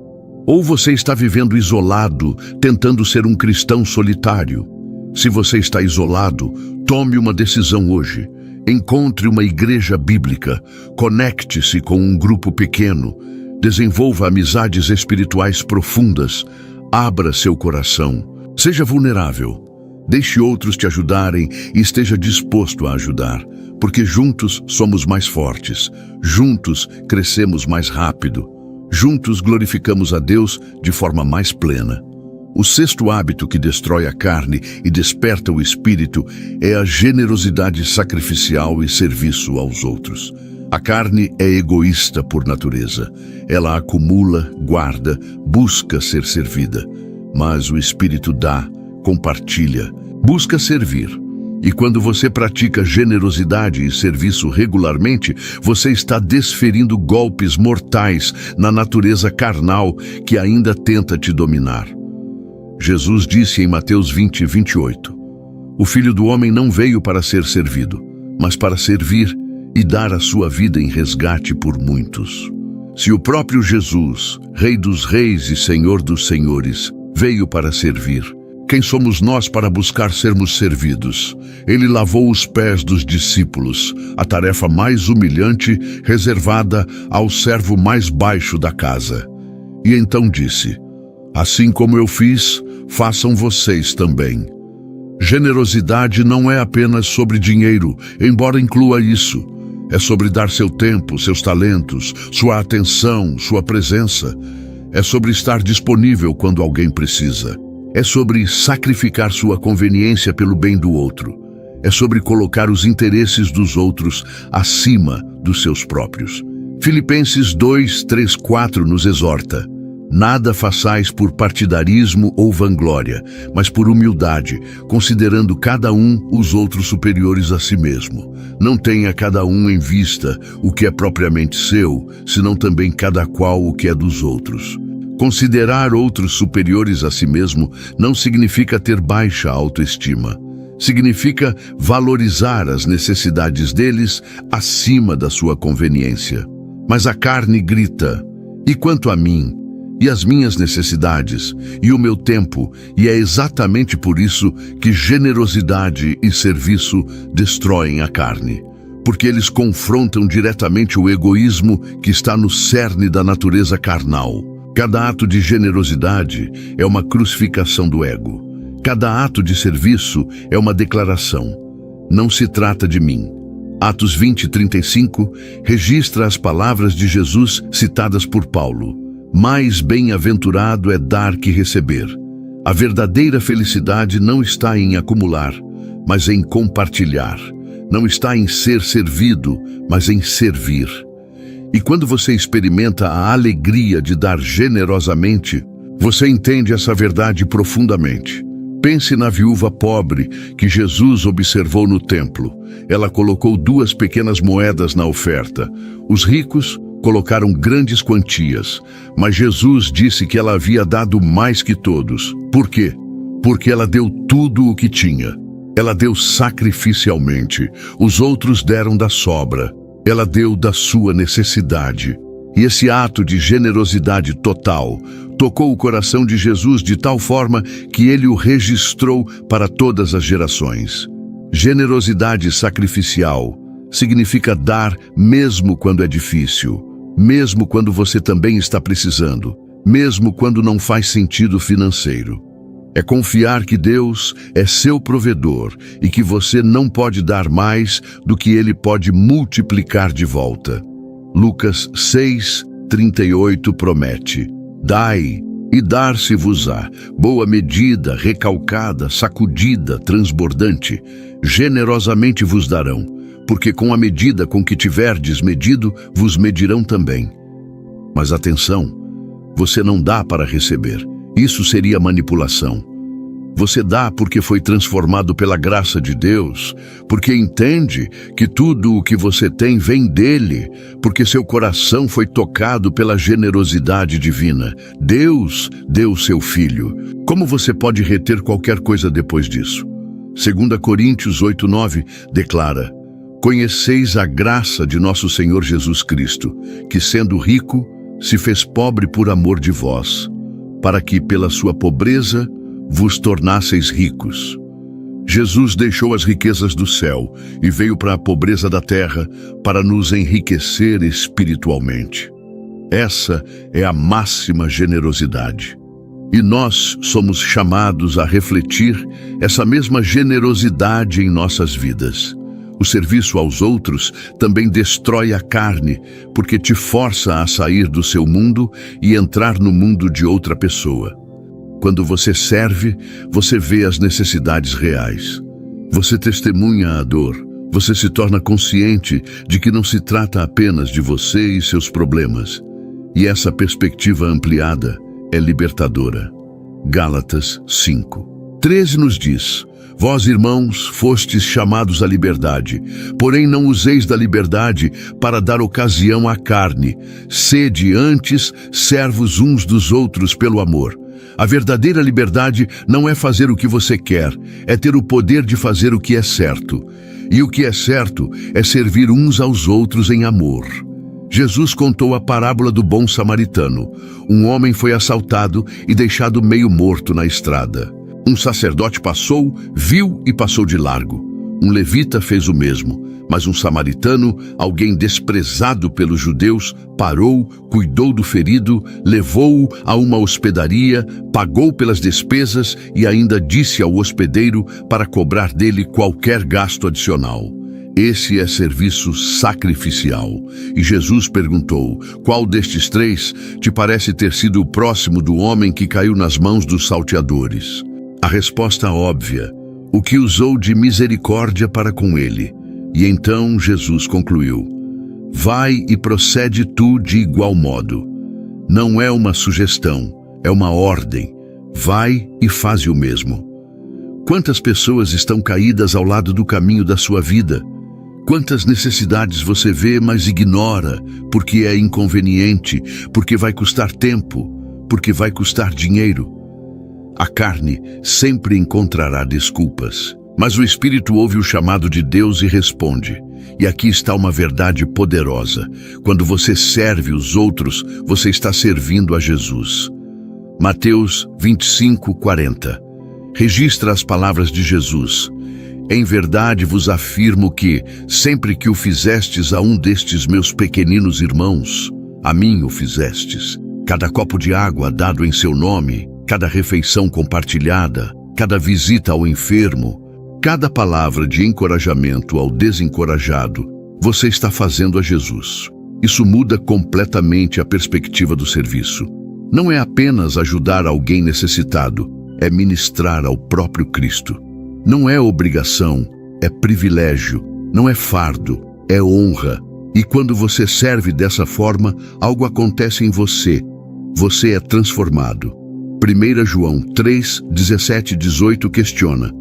Ou você está vivendo isolado, tentando ser um cristão solitário? Se você está isolado, tome uma decisão hoje. Encontre uma igreja bíblica, conecte-se com um grupo pequeno, desenvolva amizades espirituais profundas, abra seu coração, seja vulnerável, deixe outros te ajudarem e esteja disposto a ajudar, porque juntos somos mais fortes, juntos crescemos mais rápido, juntos glorificamos a Deus de forma mais plena. O sexto hábito que destrói a carne e desperta o espírito é a generosidade sacrificial e serviço aos outros. A carne é egoísta por natureza. Ela acumula, guarda, busca ser servida. Mas o espírito dá, compartilha, busca servir. E quando você pratica generosidade e serviço regularmente, você está desferindo golpes mortais na natureza carnal que ainda tenta te dominar. Jesus disse em Mateus 20:28, o Filho do Homem não veio para ser servido, mas para servir e dar a sua vida em resgate por muitos. Se o próprio Jesus, Rei dos Reis e Senhor dos Senhores, veio para servir, quem somos nós para buscar sermos servidos? Ele lavou os pés dos discípulos, a tarefa mais humilhante reservada ao servo mais baixo da casa. E então disse, assim como eu fiz, façam vocês também. Generosidade não é apenas sobre dinheiro, embora inclua isso. É sobre dar seu tempo, seus talentos, sua atenção, sua presença. É sobre estar disponível quando alguém precisa. É sobre sacrificar sua conveniência pelo bem do outro. É sobre colocar os interesses dos outros acima dos seus próprios. Filipenses 2:3-4 nos exorta. Nada façais por partidarismo ou vanglória, mas por humildade, considerando cada um os outros superiores a si mesmo. Não tenha cada um em vista o que é propriamente seu, senão também cada qual o que é dos outros. Considerar outros superiores a si mesmo não significa ter baixa autoestima. Significa valorizar as necessidades deles acima da sua conveniência. Mas a carne grita, e quanto a mim, e as minhas necessidades, e o meu tempo, e é exatamente por isso que generosidade e serviço destroem a carne, porque eles confrontam diretamente o egoísmo que está no cerne da natureza carnal. Cada ato de generosidade é uma crucificação do ego. Cada ato de serviço é uma declaração. Não se trata de mim. Atos 20:35 registra as palavras de Jesus citadas por Paulo. Mais bem-aventurado é dar que receber. A verdadeira felicidade não está em acumular, mas em compartilhar. Não está em ser servido, mas em servir. E quando você experimenta a alegria de dar generosamente, você entende essa verdade profundamente. Pense na viúva pobre que Jesus observou no templo. Ela colocou 2 pequenas moedas na oferta. Os ricos colocaram grandes quantias, mas Jesus disse que ela havia dado mais que todos. Por quê? Porque ela deu tudo o que tinha. Ela deu sacrificialmente. Os outros deram da sobra. Ela deu da sua necessidade. E esse ato de generosidade total tocou o coração de Jesus de tal forma que ele o registrou para todas as gerações. Generosidade sacrificial significa dar mesmo quando é difícil, mesmo quando você também está precisando. mesmo quando não faz sentido financeiro. É confiar que Deus é seu provedor e que você não pode dar mais do que Ele pode multiplicar de volta. Lucas 6:38 promete: Dai, e dar-se-vos-á, boa medida, recalcada, sacudida, transbordante, generosamente vos darão, porque com a medida com que tiverdes medido, vos medirão também. Mas atenção, você não dá para receber. Isso seria manipulação. Você dá porque foi transformado pela graça de Deus, porque entende que tudo o que você tem vem dele, porque seu coração foi tocado pela generosidade divina. Deus deu seu Filho. Como você pode reter qualquer coisa depois disso? 2 Coríntios 8:9 declara: Conheceis a graça de nosso Senhor Jesus Cristo, que sendo rico, se fez pobre por amor de vós, para que pela sua pobreza vos tornasseis ricos. Jesus deixou as riquezas do céu e veio para a pobreza da terra para nos enriquecer espiritualmente. Essa é a máxima generosidade. E nós somos chamados a refletir essa mesma generosidade em nossas vidas. O serviço aos outros também destrói a carne, porque te força a sair do seu mundo e entrar no mundo de outra pessoa. Quando você serve, você vê as necessidades reais. Você testemunha a dor. Você se torna consciente de que não se trata apenas de você e seus problemas. E essa perspectiva ampliada é libertadora. Gálatas 5:13 nos diz: Vós, irmãos, fostes chamados à liberdade, porém não useis da liberdade para dar ocasião à carne. Sede antes servos uns dos outros pelo amor. A verdadeira liberdade não é fazer o que você quer, é ter o poder de fazer o que é certo. E o que é certo é servir uns aos outros em amor. Jesus contou a parábola do bom samaritano. Um homem foi assaltado e deixado meio morto na estrada. Um sacerdote passou, viu e passou de largo. Um levita fez o mesmo, mas um samaritano, alguém desprezado pelos judeus, parou, cuidou do ferido, levou-o a uma hospedaria, pagou pelas despesas e ainda disse ao hospedeiro para cobrar dele qualquer gasto adicional. Esse é serviço sacrificial. E Jesus perguntou: Qual destes três te parece ter sido o próximo do homem que caiu nas mãos dos salteadores? A resposta óbvia: o que usou de misericórdia para com ele. E então Jesus concluiu: Vai e procede tu de igual modo. Não é uma sugestão, é uma ordem. Vai e faze o mesmo. Quantas pessoas estão caídas ao lado do caminho da sua vida? Quantas necessidades você vê, mas ignora, porque é inconveniente, porque vai custar tempo, porque vai custar dinheiro? A carne sempre encontrará desculpas, mas o Espírito ouve o chamado de Deus e responde. E aqui está uma verdade poderosa. Quando você serve os outros, você está servindo a Jesus. Mateus 25:40. Registra as palavras de Jesus. Em verdade vos afirmo que, sempre que o fizestes a um destes meus pequeninos irmãos, a mim o fizestes. Cada copo de água dado em seu nome, cada refeição compartilhada, cada visita ao enfermo, cada palavra de encorajamento ao desencorajado, você está fazendo a Jesus. Isso muda completamente a perspectiva do serviço. Não é apenas ajudar alguém necessitado, é ministrar ao próprio Cristo. Não é obrigação, é privilégio. Não é fardo, é honra. E quando você serve dessa forma, algo acontece em você. Você é transformado. 1 João 3, 17 e 18 questiona: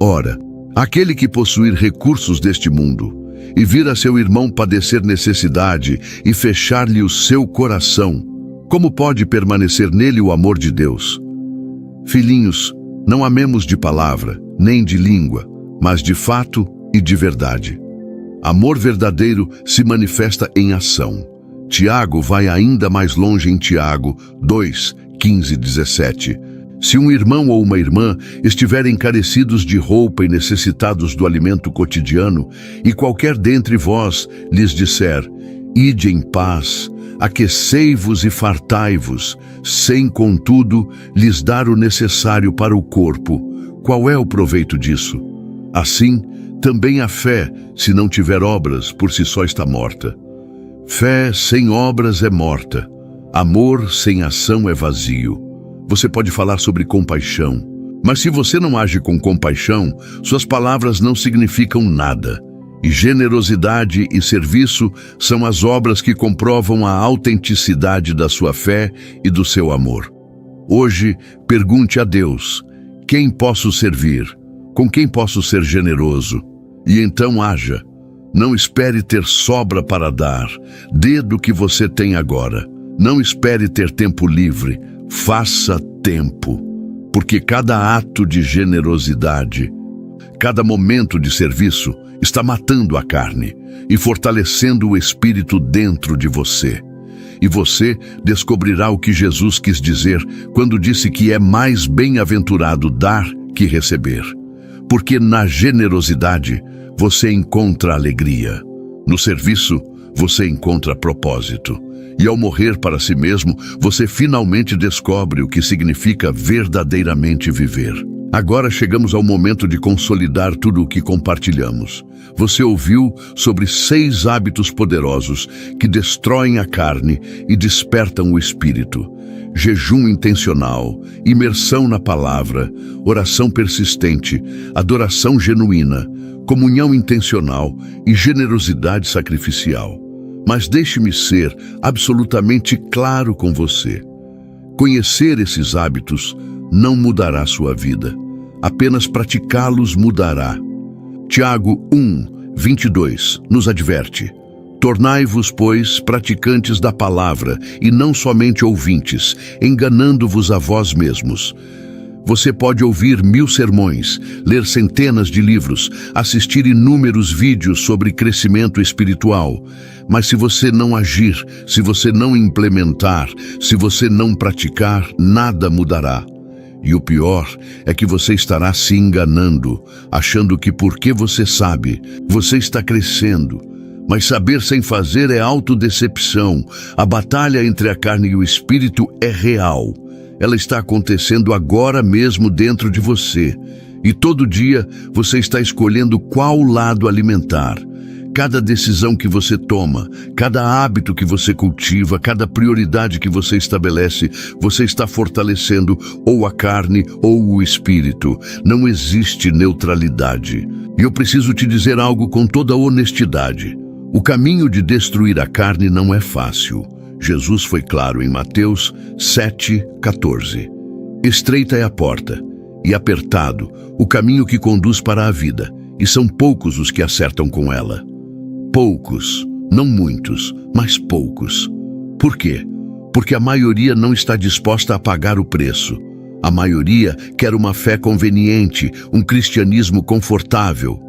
Ora, aquele que possuir recursos deste mundo e vir a seu irmão padecer necessidade e fechar-lhe o seu coração, como pode permanecer nele o amor de Deus? Filhinhos, não amemos de palavra, nem de língua, mas de fato e de verdade. Amor verdadeiro se manifesta em ação. Tiago vai ainda mais longe em Tiago 2, 15 e 17. Se um irmão ou uma irmã estiverem carecidos de roupa e necessitados do alimento cotidiano, e qualquer dentre vós lhes disser: Ide em paz, aquecei-vos e fartai-vos, sem, contudo, lhes dar o necessário para o corpo. Qual é o proveito disso? Assim, também a fé, se não tiver obras, por si só está morta. Fé sem obras é morta. Amor sem ação é vazio. Você pode falar sobre compaixão, mas se você não age com compaixão, suas palavras não significam nada. E generosidade e serviço são as obras que comprovam a autenticidade da sua fé e do seu amor. Hoje, pergunte a Deus: quem posso servir? Com quem posso ser generoso? E então haja. Não espere ter sobra para dar. Dê do que você tem agora. Não espere ter tempo livre. Faça tempo. Porque cada ato de generosidade, cada momento de serviço está matando a carne e fortalecendo o espírito dentro de você. E você descobrirá o que Jesus quis dizer quando disse que é mais bem-aventurado dar que receber. Porque na generosidade você encontra alegria. No serviço, você encontra propósito. E ao morrer para si mesmo, você finalmente descobre o que significa verdadeiramente viver. Agora chegamos ao momento de consolidar tudo o que compartilhamos. Você ouviu sobre 6 hábitos poderosos que destroem a carne e despertam o espírito. Jejum intencional, imersão na palavra, oração persistente, adoração genuína, comunhão intencional e generosidade sacrificial. Mas deixe-me ser absolutamente claro com você. Conhecer esses hábitos não mudará sua vida. Apenas praticá-los mudará. Tiago 1:22 nos adverte: tornai-vos, pois, praticantes da palavra, e não somente ouvintes, enganando-vos a vós mesmos. Você pode ouvir 1000 sermões, ler centenas de livros, assistir inúmeros vídeos sobre crescimento espiritual, mas se você não agir, se você não implementar, se você não praticar, nada mudará. E o pior é que você estará se enganando, achando que porque você sabe, você está crescendo. Mas saber sem fazer é autodecepção. A batalha entre a carne e o espírito é real. Ela está acontecendo agora mesmo dentro de você. E todo dia você está escolhendo qual lado alimentar. Cada decisão que você toma, cada hábito que você cultiva, cada prioridade que você estabelece, você está fortalecendo ou a carne ou o espírito. Não existe neutralidade. E eu preciso te dizer algo com toda honestidade. O caminho de destruir a carne não é fácil. Jesus foi claro em Mateus 7:14. Estreita é a porta, e apertado o caminho que conduz para a vida, e são poucos os que acertam com ela. Poucos, não muitos, mas poucos. Por quê? Porque a maioria não está disposta a pagar o preço. A maioria quer uma fé conveniente, um cristianismo confortável,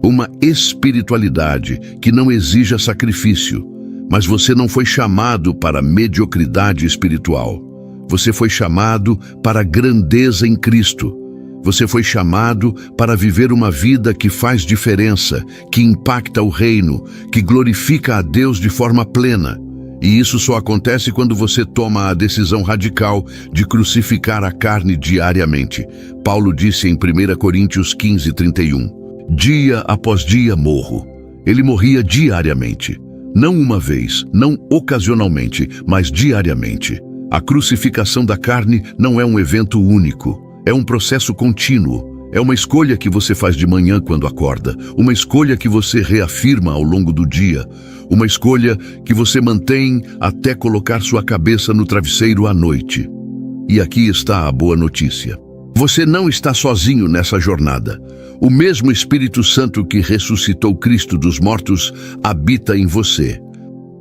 uma espiritualidade que não exija sacrifício. Mas você não foi chamado para mediocridade espiritual. Você foi chamado para grandeza em Cristo. Você foi chamado para viver uma vida que faz diferença, que impacta o reino, que glorifica a Deus de forma plena. E isso só acontece quando você toma a decisão radical de crucificar a carne diariamente. Paulo disse em 1 Coríntios 15:31. Dia após dia morro. Ele morria diariamente. Não uma vez, não ocasionalmente, mas diariamente. A crucificação da carne não é um evento único. É um processo contínuo. É uma escolha que você faz de manhã quando acorda. Uma escolha que você reafirma ao longo do dia. Uma escolha que você mantém até colocar sua cabeça no travesseiro à noite. E aqui está a boa notícia. Você não está sozinho nessa jornada. O mesmo Espírito Santo que ressuscitou Cristo dos mortos habita em você.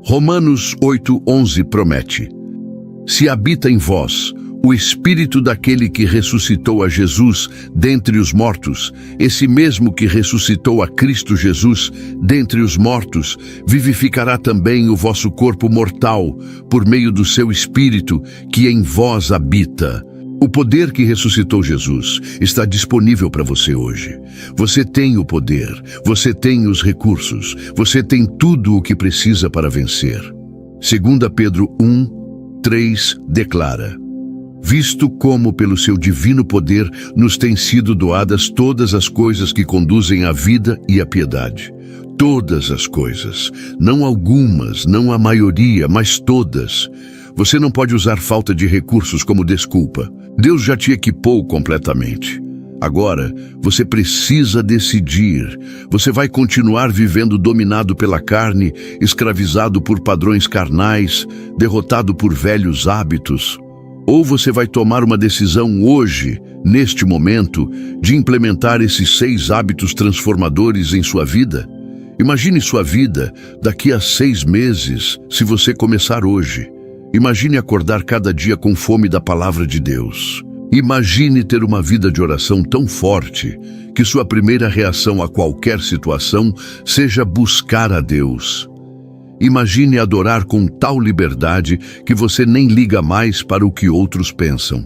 Romanos 8:11 promete: se habita em vós o Espírito daquele que ressuscitou a Jesus dentre os mortos, esse mesmo que ressuscitou a Cristo Jesus dentre os mortos, vivificará também o vosso corpo mortal, por meio do seu Espírito que em vós habita. O poder que ressuscitou Jesus está disponível para você hoje. Você tem o poder, você tem os recursos, você tem tudo o que precisa para vencer. 2 Pedro 1:3 declara: visto como pelo seu divino poder nos têm sido doadas todas as coisas que conduzem à vida e à piedade. Todas as coisas, não algumas, não a maioria, mas todas. Você não pode usar falta de recursos como desculpa. Deus já te equipou completamente. Agora, você precisa decidir. Você vai continuar vivendo dominado pela carne, escravizado por padrões carnais, derrotado por velhos hábitos? Ou você vai tomar uma decisão hoje, neste momento, de implementar esses 6 hábitos transformadores em sua vida? Imagine sua vida daqui a 6 meses, se você começar hoje. Imagine acordar cada dia com fome da palavra de Deus. Imagine ter uma vida de oração tão forte que sua primeira reação a qualquer situação seja buscar a Deus. Imagine adorar com tal liberdade que você nem liga mais para o que outros pensam.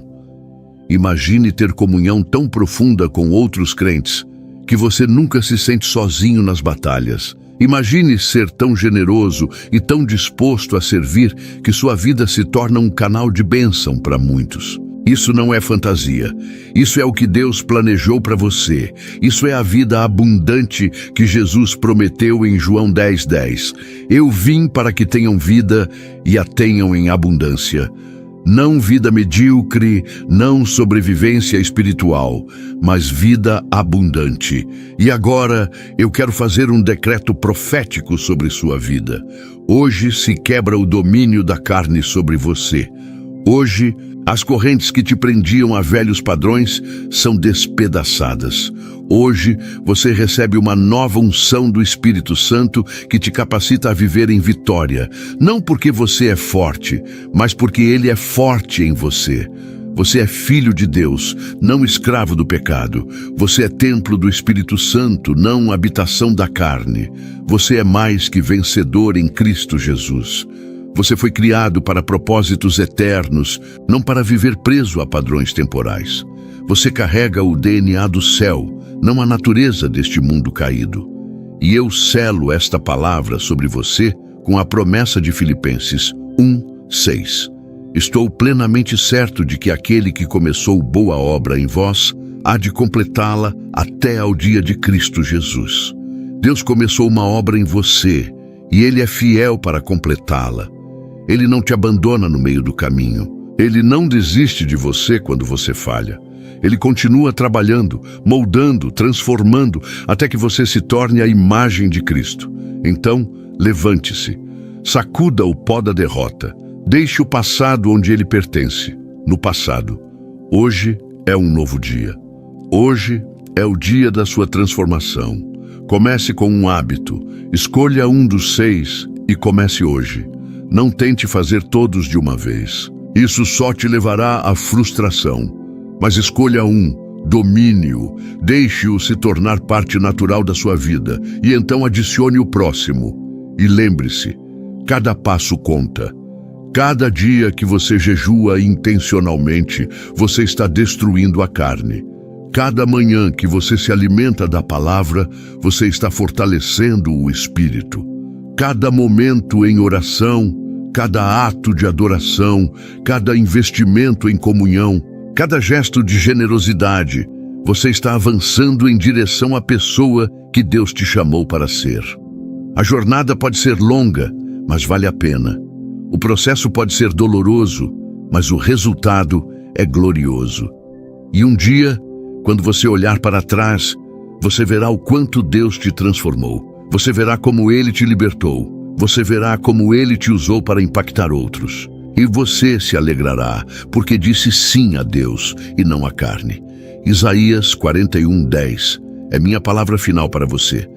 Imagine ter comunhão tão profunda com outros crentes que você nunca se sente sozinho nas batalhas. Imagine ser tão generoso e tão disposto a servir que sua vida se torna um canal de bênção para muitos. Isso não é fantasia. Isso é o que Deus planejou para você. Isso é a vida abundante que Jesus prometeu em João 10:10. Eu vim para que tenham vida e a tenham em abundância. Não vida medíocre, não sobrevivência espiritual, mas vida abundante. E agora eu quero fazer um decreto profético sobre sua vida. Hoje se quebra o domínio da carne sobre você. Hoje, as correntes que te prendiam a velhos padrões são despedaçadas. Hoje, você recebe uma nova unção do Espírito Santo que te capacita a viver em vitória. Não porque você é forte, mas porque Ele é forte em você. Você é filho de Deus, não escravo do pecado. Você é templo do Espírito Santo, não habitação da carne. Você é mais que vencedor em Cristo Jesus. Você foi criado para propósitos eternos, não para viver preso a padrões temporais. Você carrega o DNA do céu, não a natureza deste mundo caído. E eu selo esta palavra sobre você com a promessa de Filipenses 1:6. Estou plenamente certo de que aquele que começou boa obra em vós há de completá-la até ao dia de Cristo Jesus. Deus começou uma obra em você e Ele é fiel para completá-la. Ele não te abandona no meio do caminho. Ele não desiste de você quando você falha. Ele continua trabalhando, moldando, transformando, até que você se torne a imagem de Cristo. Então, levante-se, sacuda o pó da derrota, deixe o passado onde ele pertence, no passado. Hoje é um novo dia. Hoje é o dia da sua transformação. Comece com um hábito, escolha um dos 6 e comece hoje. Não tente fazer todos de uma vez. Isso só te levará à frustração. Mas escolha um, domine-o, deixe-o se tornar parte natural da sua vida e então adicione o próximo. E lembre-se, cada passo conta. Cada dia que você jejua intencionalmente, você está destruindo a carne. Cada manhã que você se alimenta da palavra, você está fortalecendo o espírito. Cada momento em oração, cada ato de adoração, cada investimento em comunhão, cada gesto de generosidade, você está avançando em direção à pessoa que Deus te chamou para ser. A jornada pode ser longa, mas vale a pena. O processo pode ser doloroso, mas o resultado é glorioso. E um dia, quando você olhar para trás, você verá o quanto Deus te transformou. Você verá como Ele te libertou. Você verá como Ele te usou para impactar outros. E você se alegrará, porque disse sim a Deus e não à carne. Isaías 41:10 é minha palavra final para você.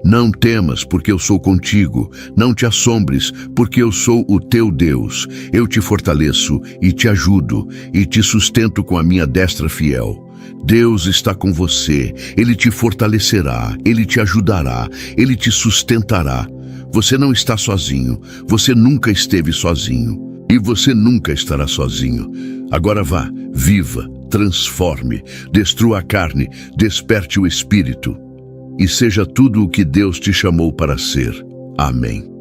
Não temas, porque eu sou contigo. Não te assombres, porque eu sou o teu Deus. Eu te fortaleço e te ajudo e te sustento com a minha destra fiel. Deus está com você. Ele te fortalecerá, Ele te ajudará, Ele te sustentará. Você não está sozinho. Você nunca esteve sozinho. E você nunca estará sozinho. Agora vá, viva, transforme, destrua a carne, desperte o espírito e seja tudo o que Deus te chamou para ser. Amém.